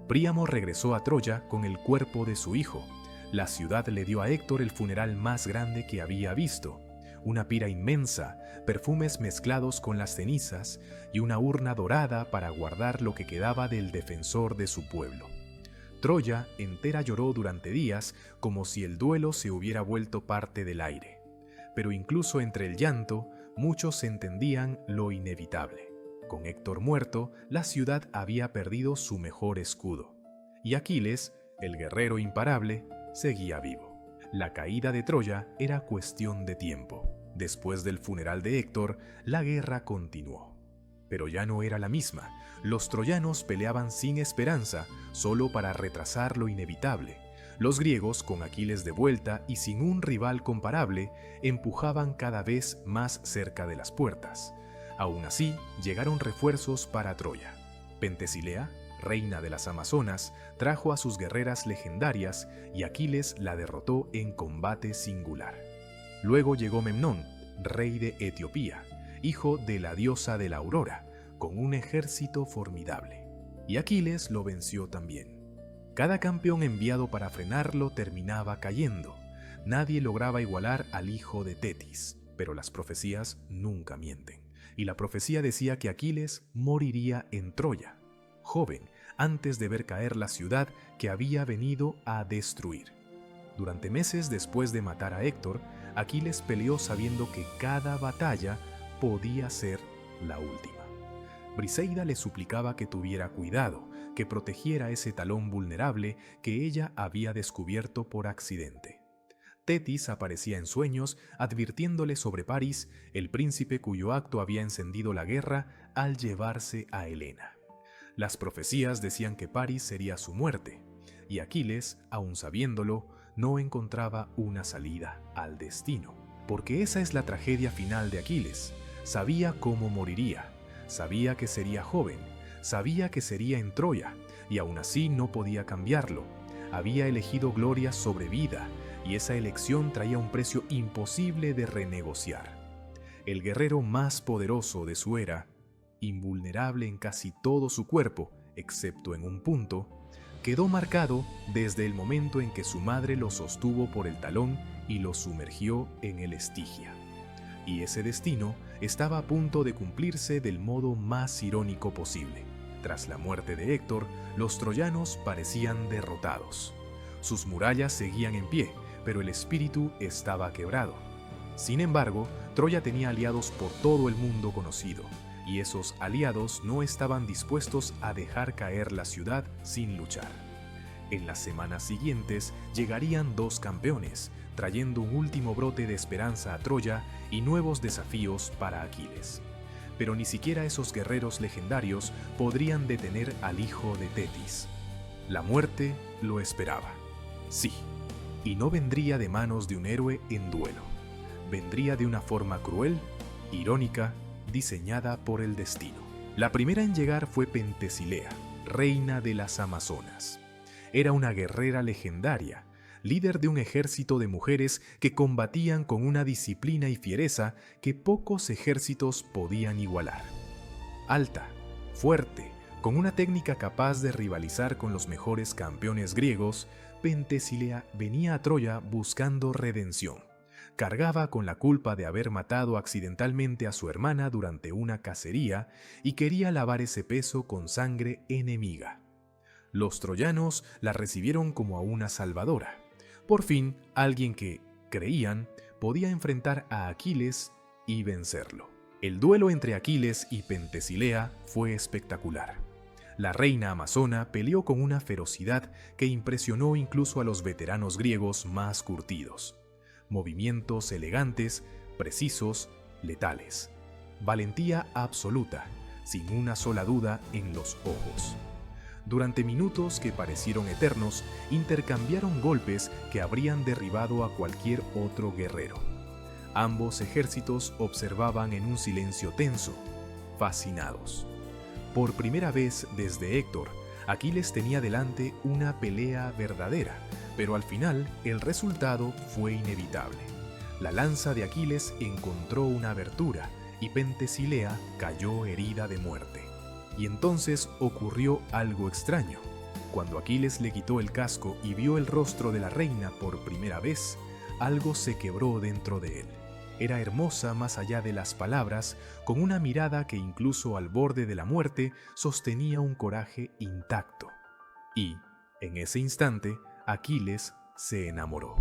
Príamo regresó a Troya con el cuerpo de su hijo. La ciudad le dio a Héctor el funeral más grande que había visto. Una pira inmensa, perfumes mezclados con las cenizas y una urna dorada para guardar lo que quedaba del defensor de su pueblo. Troya entera lloró durante días como si el duelo se hubiera vuelto parte del aire. Pero incluso entre el llanto, muchos entendían lo inevitable. Con Héctor muerto, la ciudad había perdido su mejor escudo. Y Aquiles, el guerrero imparable, seguía vivo. La caída de Troya era cuestión de tiempo. Después del funeral de Héctor, la guerra continuó. Pero ya no era la misma. Los troyanos peleaban sin esperanza, solo para retrasar lo inevitable. Los griegos, con Aquiles de vuelta y sin un rival comparable, empujaban cada vez más cerca de las puertas. Aún así, llegaron refuerzos para Troya. Pentesilea, reina de las Amazonas, trajo a sus guerreras legendarias y Aquiles la derrotó en combate singular. Luego llegó Memnón, rey de Etiopía, hijo de la diosa de la aurora, con un ejército formidable. Y Aquiles lo venció también. Cada campeón enviado para frenarlo terminaba cayendo. Nadie lograba igualar al hijo de Tetis, pero las profecías nunca mienten. Y la profecía decía que Aquiles moriría en Troya, joven, antes de ver caer la ciudad que había venido a destruir. Durante meses después de matar a Héctor, Aquiles peleó sabiendo que cada batalla podía ser la última. Briseida le suplicaba que tuviera cuidado, que protegiera ese talón vulnerable que ella había descubierto por accidente. Tetis aparecía en sueños advirtiéndole sobre París, el príncipe cuyo acto había encendido la guerra al llevarse a Helena. Las profecías decían que Paris sería su muerte, y Aquiles, aun sabiéndolo, no encontraba una salida al destino. Porque esa es la tragedia final de Aquiles. Sabía cómo moriría, sabía que sería joven, sabía que sería en Troya, y aún así no podía cambiarlo. Había elegido gloria sobre vida, y esa elección traía un precio imposible de renegociar. El guerrero más poderoso de su era, invulnerable en casi todo su cuerpo, excepto en un punto, quedó marcado desde el momento en que su madre lo sostuvo por el talón y lo sumergió en el Estigia. Y ese destino estaba a punto de cumplirse del modo más irónico posible. Tras la muerte de Héctor, los troyanos parecían derrotados. Sus murallas seguían en pie, pero el espíritu estaba quebrado. Sin embargo, Troya tenía aliados por todo el mundo conocido, y esos aliados no estaban dispuestos a dejar caer la ciudad sin luchar. En las semanas siguientes llegarían dos campeones, trayendo un último brote de esperanza a Troya y nuevos desafíos para Aquiles. Pero ni siquiera esos guerreros legendarios podrían detener al hijo de Tetis. La muerte lo esperaba. Sí, y no vendría de manos de un héroe en duelo. Vendría de una forma cruel, irónica, diseñada por el destino. La primera en llegar fue Pentesilea, reina de las Amazonas. Era una guerrera legendaria, líder de un ejército de mujeres que combatían con una disciplina y fiereza que pocos ejércitos podían igualar. Alta, fuerte, con una técnica capaz de rivalizar con los mejores campeones griegos, Pentesilea venía a Troya buscando redención. Cargaba con la culpa de haber matado accidentalmente a su hermana durante una cacería y quería lavar ese peso con sangre enemiga. Los troyanos la recibieron como a una salvadora. Por fin, alguien que, creían, podía enfrentar a Aquiles y vencerlo. El duelo entre Aquiles y Pentesilea fue espectacular. La reina amazona peleó con una ferocidad que impresionó incluso a los veteranos griegos más curtidos. Movimientos elegantes, precisos, letales. Valentía absoluta, sin una sola duda en los ojos. Durante minutos que parecieron eternos, intercambiaron golpes que habrían derribado a cualquier otro guerrero. Ambos ejércitos observaban en un silencio tenso, fascinados. Por primera vez desde Héctor, Aquiles tenía delante una pelea verdadera, pero al final el resultado fue inevitable. La lanza de Aquiles encontró una abertura y Pentesilea cayó herida de muerte. Y entonces ocurrió algo extraño. Cuando Aquiles le quitó el casco y vio el rostro de la reina por primera vez, algo se quebró dentro de él. Era hermosa más allá de las palabras, con una mirada que incluso al borde de la muerte sostenía un coraje intacto. Y, en ese instante, Aquiles se enamoró.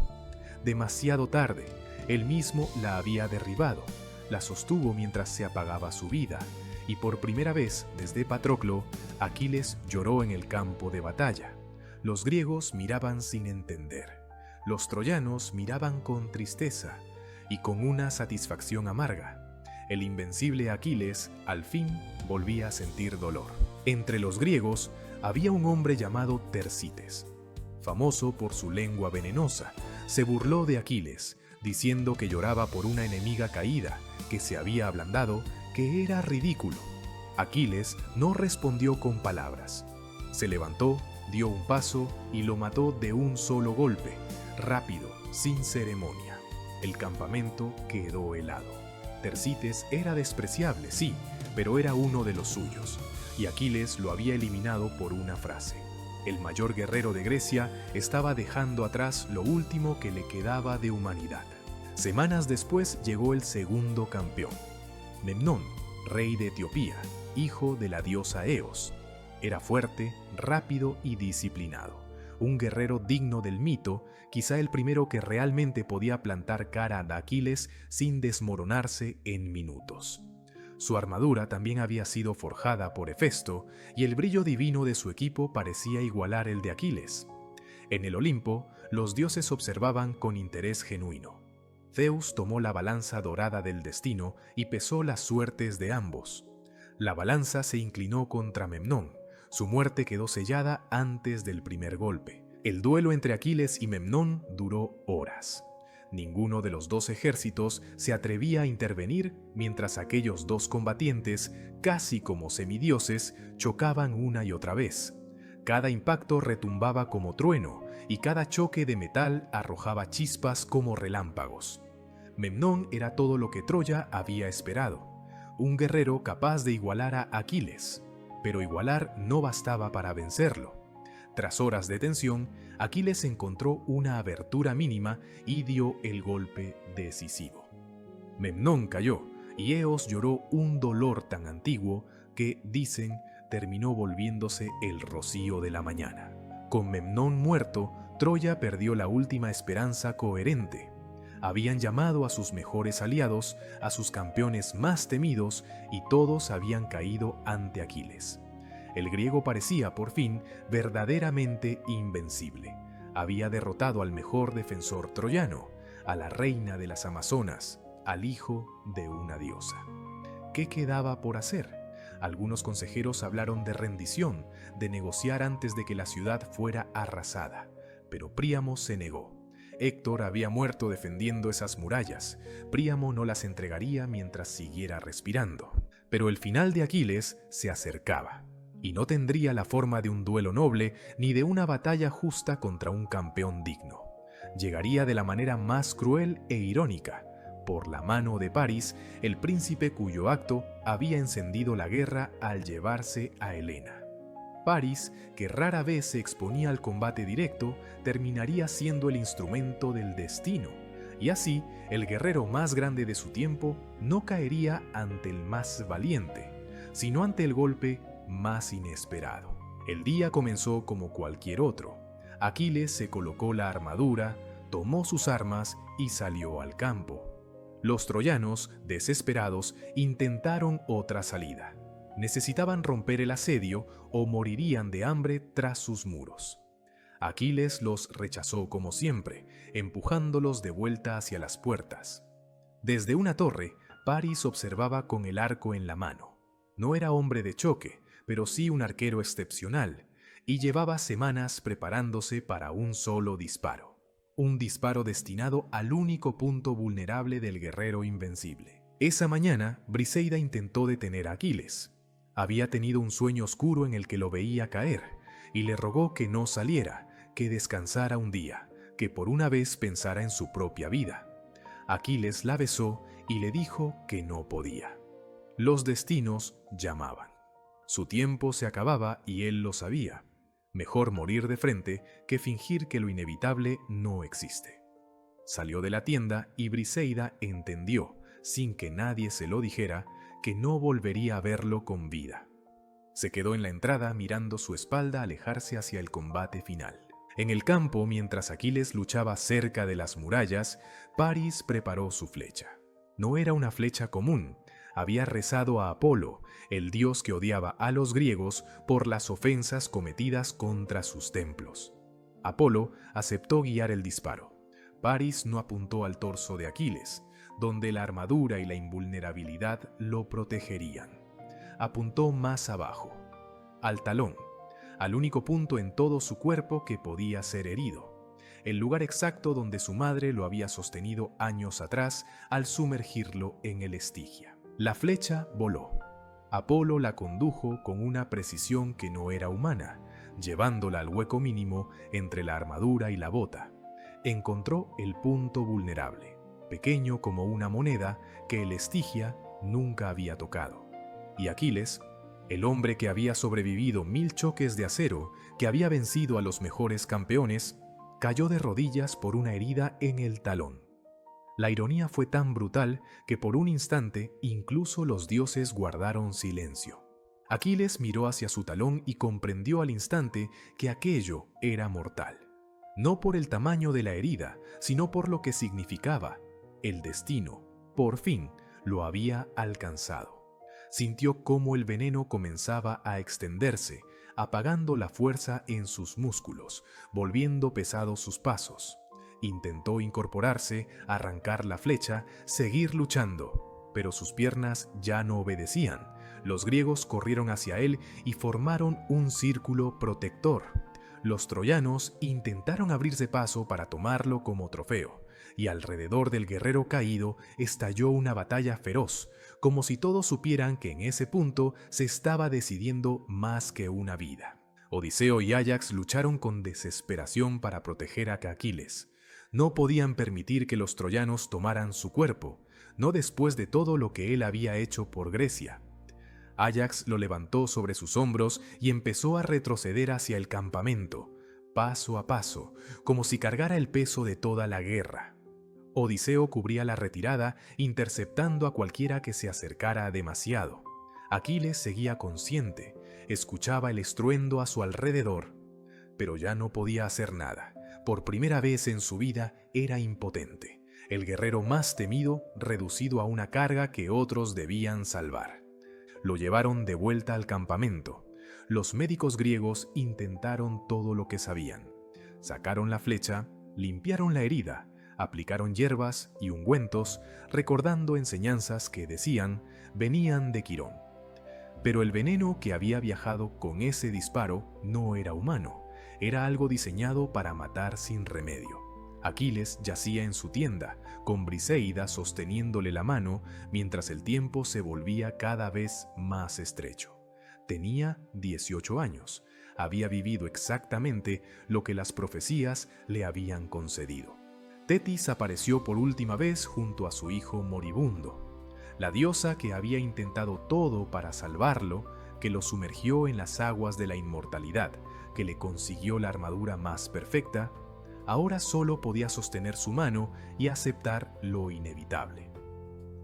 Demasiado tarde, él mismo la había derribado, la sostuvo mientras se apagaba su vida, y por primera vez desde Patroclo, Aquiles lloró en el campo de batalla. Los griegos miraban sin entender, los troyanos miraban con tristeza y con una satisfacción amarga. El invencible Aquiles, al fin, volvía a sentir dolor. Entre los griegos había un hombre llamado Tersites. Famoso por su lengua venenosa, se burló de Aquiles, diciendo que lloraba por una enemiga caída, que se había ablandado, que era ridículo. Aquiles no respondió con palabras. Se levantó, dio un paso y lo mató de un solo golpe, rápido, sin ceremonia. El campamento quedó helado. Tersites era despreciable, sí, pero era uno de los suyos, y Aquiles lo había eliminado por una frase. El mayor guerrero de Grecia estaba dejando atrás lo último que le quedaba de humanidad. Semanas después llegó el segundo campeón, Memnón, rey de Etiopía, hijo de la diosa Eos. Era fuerte, rápido y disciplinado. Un guerrero digno del mito, quizá el primero que realmente podía plantar cara a Aquiles sin desmoronarse en minutos. Su armadura también había sido forjada por Hefesto, y el brillo divino de su equipo parecía igualar el de Aquiles. En el Olimpo, los dioses observaban con interés genuino. Zeus tomó la balanza dorada del destino y pesó las suertes de ambos. La balanza se inclinó contra Memnón. Su muerte quedó sellada antes del primer golpe. El duelo entre Aquiles y Memnón duró horas. Ninguno de los dos ejércitos se atrevía a intervenir mientras aquellos dos combatientes, casi como semidioses, chocaban una y otra vez. Cada impacto retumbaba como trueno y cada choque de metal arrojaba chispas como relámpagos. Memnón era todo lo que Troya había esperado, un guerrero capaz de igualar a Aquiles, pero igualar no bastaba para vencerlo. Tras horas de tensión, Aquiles encontró una abertura mínima y dio el golpe decisivo. Memnón cayó, y Eos lloró un dolor tan antiguo que, dicen, terminó volviéndose el rocío de la mañana. Con Memnón muerto, Troya perdió la última esperanza coherente. Habían llamado a sus mejores aliados, a sus campeones más temidos, y todos habían caído ante Aquiles. El griego parecía, por fin, verdaderamente invencible. Había derrotado al mejor defensor troyano, a la reina de las Amazonas, al hijo de una diosa. ¿Qué quedaba por hacer? Algunos consejeros hablaron de rendición, de negociar antes de que la ciudad fuera arrasada, pero Príamo se negó. Héctor había muerto defendiendo esas murallas. Príamo no las entregaría mientras siguiera respirando. Pero el final de Aquiles se acercaba, y no tendría la forma de un duelo noble ni de una batalla justa contra un campeón digno. Llegaría de la manera más cruel e irónica, por la mano de París, el príncipe cuyo acto había encendido la guerra al llevarse a Helena. París, que rara vez se exponía al combate directo, terminaría siendo el instrumento del destino, y así el guerrero más grande de su tiempo no caería ante el más valiente, sino ante el golpe más inesperado. El día comenzó como cualquier otro. Aquiles se colocó la armadura, tomó sus armas y salió al campo. Los troyanos, desesperados, intentaron otra salida. Necesitaban romper el asedio o morirían de hambre tras sus muros. Aquiles los rechazó como siempre, empujándolos de vuelta hacia las puertas. Desde una torre, París observaba con el arco en la mano. No era hombre de choque, pero sí un arquero excepcional, y llevaba semanas preparándose para un solo disparo. Un disparo destinado al único punto vulnerable del guerrero invencible. Esa mañana, Briseida intentó detener a Aquiles. Había tenido un sueño oscuro en el que lo veía caer, y le rogó que no saliera, que descansara un día, que por una vez pensara en su propia vida. Aquiles la besó y le dijo que no podía. Los destinos llamaban. Su tiempo se acababa y él lo sabía. Mejor morir de frente que fingir que lo inevitable no existe. Salió de la tienda y Briseida entendió, sin que nadie se lo dijera, que no volvería a verlo con vida. Se quedó en la entrada mirando su espalda alejarse hacia el combate final. En el campo, mientras Aquiles luchaba cerca de las murallas, París preparó su flecha. No era una flecha común. Había rezado a Apolo, el dios que odiaba a los griegos por las ofensas cometidas contra sus templos. Apolo aceptó guiar el disparo. París no apuntó al torso de Aquiles, donde la armadura y la invulnerabilidad lo protegerían. Apuntó más abajo, al talón, al único punto en todo su cuerpo que podía ser herido, el lugar exacto donde su madre lo había sostenido años atrás al sumergirlo en el Estigia. La flecha voló. Apolo la condujo con una precisión que no era humana, llevándola al hueco mínimo entre la armadura y la bota. Encontró el punto vulnerable, pequeño como una moneda que el Estigia nunca había tocado. Y Aquiles, el hombre que había sobrevivido 1000 choques de acero, que había vencido a los mejores campeones, cayó de rodillas por una herida en el talón. La ironía fue tan brutal que por un instante incluso los dioses guardaron silencio. Aquiles miró hacia su talón y comprendió al instante que aquello era mortal. No por el tamaño de la herida, sino por lo que significaba. El destino, por fin, lo había alcanzado. Sintió cómo el veneno comenzaba a extenderse, apagando la fuerza en sus músculos, volviendo pesados sus pasos. Intentó incorporarse, arrancar la flecha, seguir luchando, pero sus piernas ya no obedecían. Los griegos corrieron hacia él y formaron un círculo protector. Los troyanos intentaron abrirse paso para tomarlo como trofeo, y alrededor del guerrero caído estalló una batalla feroz, como si todos supieran que en ese punto se estaba decidiendo más que una vida. Odiseo y Áyax lucharon con desesperación para proteger a Aquiles. No podían permitir que los troyanos tomaran su cuerpo, no después de todo lo que él había hecho por Grecia. Áyax lo levantó sobre sus hombros y empezó a retroceder hacia el campamento, paso a paso, como si cargara el peso de toda la guerra. Odiseo cubría la retirada, interceptando a cualquiera que se acercara demasiado. Aquiles seguía consciente, escuchaba el estruendo a su alrededor, pero ya no podía hacer nada. Por primera vez en su vida era impotente, el guerrero más temido, reducido a una carga que otros debían salvar. Lo llevaron de vuelta al campamento. Los médicos griegos intentaron todo lo que sabían. Sacaron la flecha, limpiaron la herida, aplicaron hierbas y ungüentos, recordando enseñanzas que decían venían de Quirón. Pero el veneno que había viajado con ese disparo no era humano, era algo diseñado para matar sin remedio. Aquiles yacía en su tienda, con Briseida sosteniéndole la mano mientras el tiempo se volvía cada vez más estrecho. Tenía 18 años, había vivido exactamente lo que las profecías le habían concedido. Tetis apareció por última vez junto a su hijo moribundo. La diosa que había intentado todo para salvarlo, que lo sumergió en las aguas de la inmortalidad, que le consiguió la armadura más perfecta, ahora solo podía sostener su mano y aceptar lo inevitable.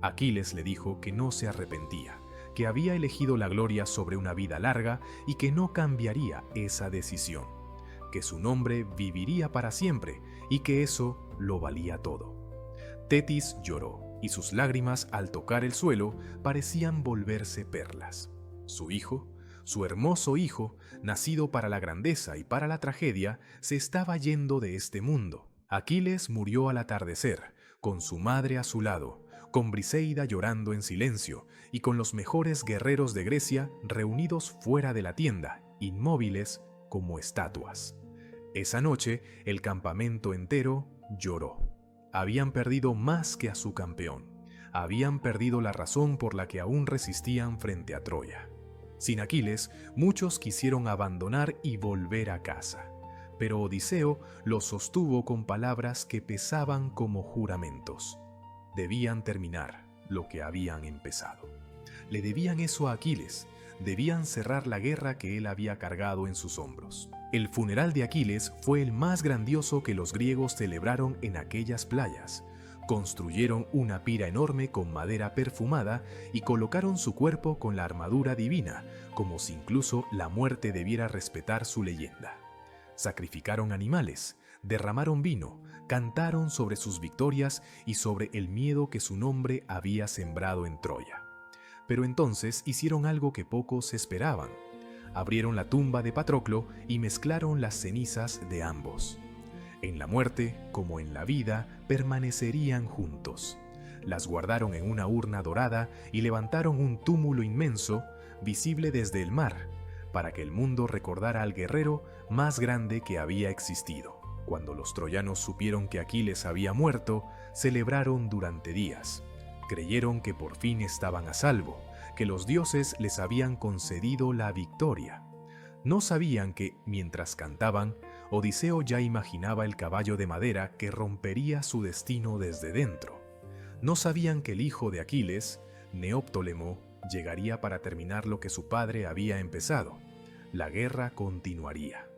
Aquiles le dijo que no se arrepentía, que había elegido la gloria sobre una vida larga y que no cambiaría esa decisión, que su nombre viviría para siempre y que eso lo valía todo. Tetis lloró y sus lágrimas al tocar el suelo parecían volverse perlas. Su hijo, su hermoso hijo, nacido para la grandeza y para la tragedia, se estaba yendo de este mundo. Aquiles murió al atardecer, con su madre a su lado, con Briseida llorando en silencio y con los mejores guerreros de Grecia reunidos fuera de la tienda, inmóviles como estatuas. Esa noche, el campamento entero lloró. Habían perdido más que a su campeón. Habían perdido la razón por la que aún resistían frente a Troya. Sin Aquiles, muchos quisieron abandonar y volver a casa. Pero Odiseo los sostuvo con palabras que pesaban como juramentos. Debían terminar lo que habían empezado. Le debían eso a Aquiles. Debían cerrar la guerra que él había cargado en sus hombros. El funeral de Aquiles fue el más grandioso que los griegos celebraron en aquellas playas. Construyeron una pira enorme con madera perfumada y colocaron su cuerpo con la armadura divina, como si incluso la muerte debiera respetar su leyenda. Sacrificaron animales, derramaron vino, cantaron sobre sus victorias y sobre el miedo que su nombre había sembrado en Troya. Pero entonces hicieron algo que pocos esperaban. Abrieron la tumba de Patroclo y mezclaron las cenizas de ambos. En la muerte, como en la vida, permanecerían juntos. Las guardaron en una urna dorada y levantaron un túmulo inmenso, visible desde el mar, para que el mundo recordara al guerrero más grande que había existido. Cuando los troyanos supieron que Aquiles había muerto, celebraron durante días. Creyeron que por fin estaban a salvo, que los dioses les habían concedido la victoria. No sabían que, mientras cantaban, Odiseo ya imaginaba el caballo de madera que rompería su destino desde dentro. No sabían que el hijo de Aquiles, Neoptólemo, llegaría para terminar lo que su padre había empezado. La guerra continuaría.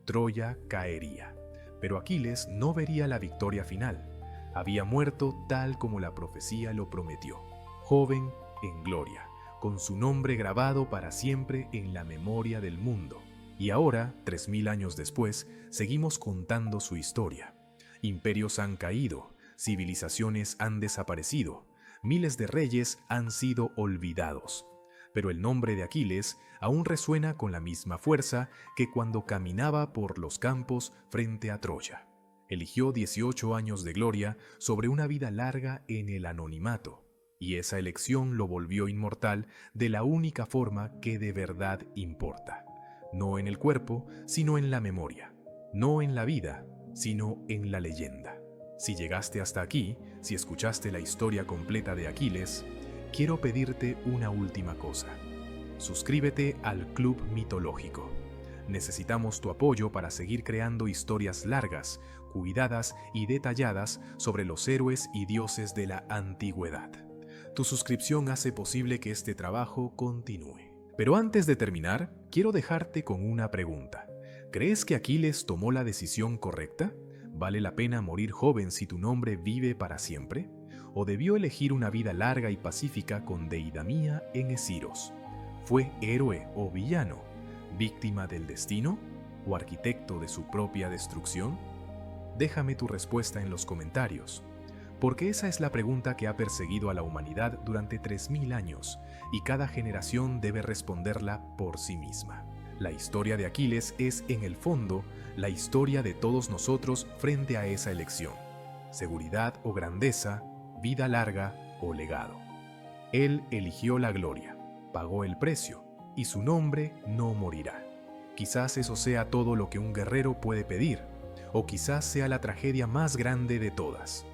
Troya caería. Pero Aquiles no vería la victoria final. Había muerto tal como la profecía lo prometió, joven en gloria, con su nombre grabado para siempre en la memoria del mundo. Y ahora, 3000 años después, seguimos contando su historia. Imperios han caído, civilizaciones han desaparecido, miles de reyes han sido olvidados. Pero el nombre de Aquiles aún resuena con la misma fuerza que cuando caminaba por los campos frente a Troya. Eligió 18 años de gloria sobre una vida larga en el anonimato. y esa elección lo volvió inmortal de la única forma que de verdad importa. No en el cuerpo, sino en la memoria. No en la vida, sino en la leyenda. Si llegaste hasta aquí, si escuchaste la historia completa de Aquiles, quiero pedirte una última cosa. Suscríbete al Club Mitológico. Necesitamos tu apoyo para seguir creando historias largas, cuidadas y detalladas sobre los héroes y dioses de la antigüedad. Tu suscripción hace posible que este trabajo continúe. Pero antes de terminar, quiero dejarte con una pregunta. ¿Crees que Aquiles tomó la decisión correcta? ¿Vale la pena morir joven si tu nombre vive para siempre? ¿O debió elegir una vida larga y pacífica con Deidamía en Esciros? ¿Fue héroe o villano? ¿Víctima del destino? ¿O arquitecto de su propia destrucción? Déjame tu respuesta en los comentarios, porque esa es la pregunta que ha perseguido a la humanidad durante 3000 años, y cada generación debe responderla por sí misma. La historia de Aquiles es, en el fondo, la historia de todos nosotros frente a esa elección: seguridad o grandeza, vida larga o legado. Él eligió la gloria, pagó el precio, y su nombre no morirá. Quizás eso sea todo lo que un guerrero puede pedir, o quizás sea la tragedia más grande de todas.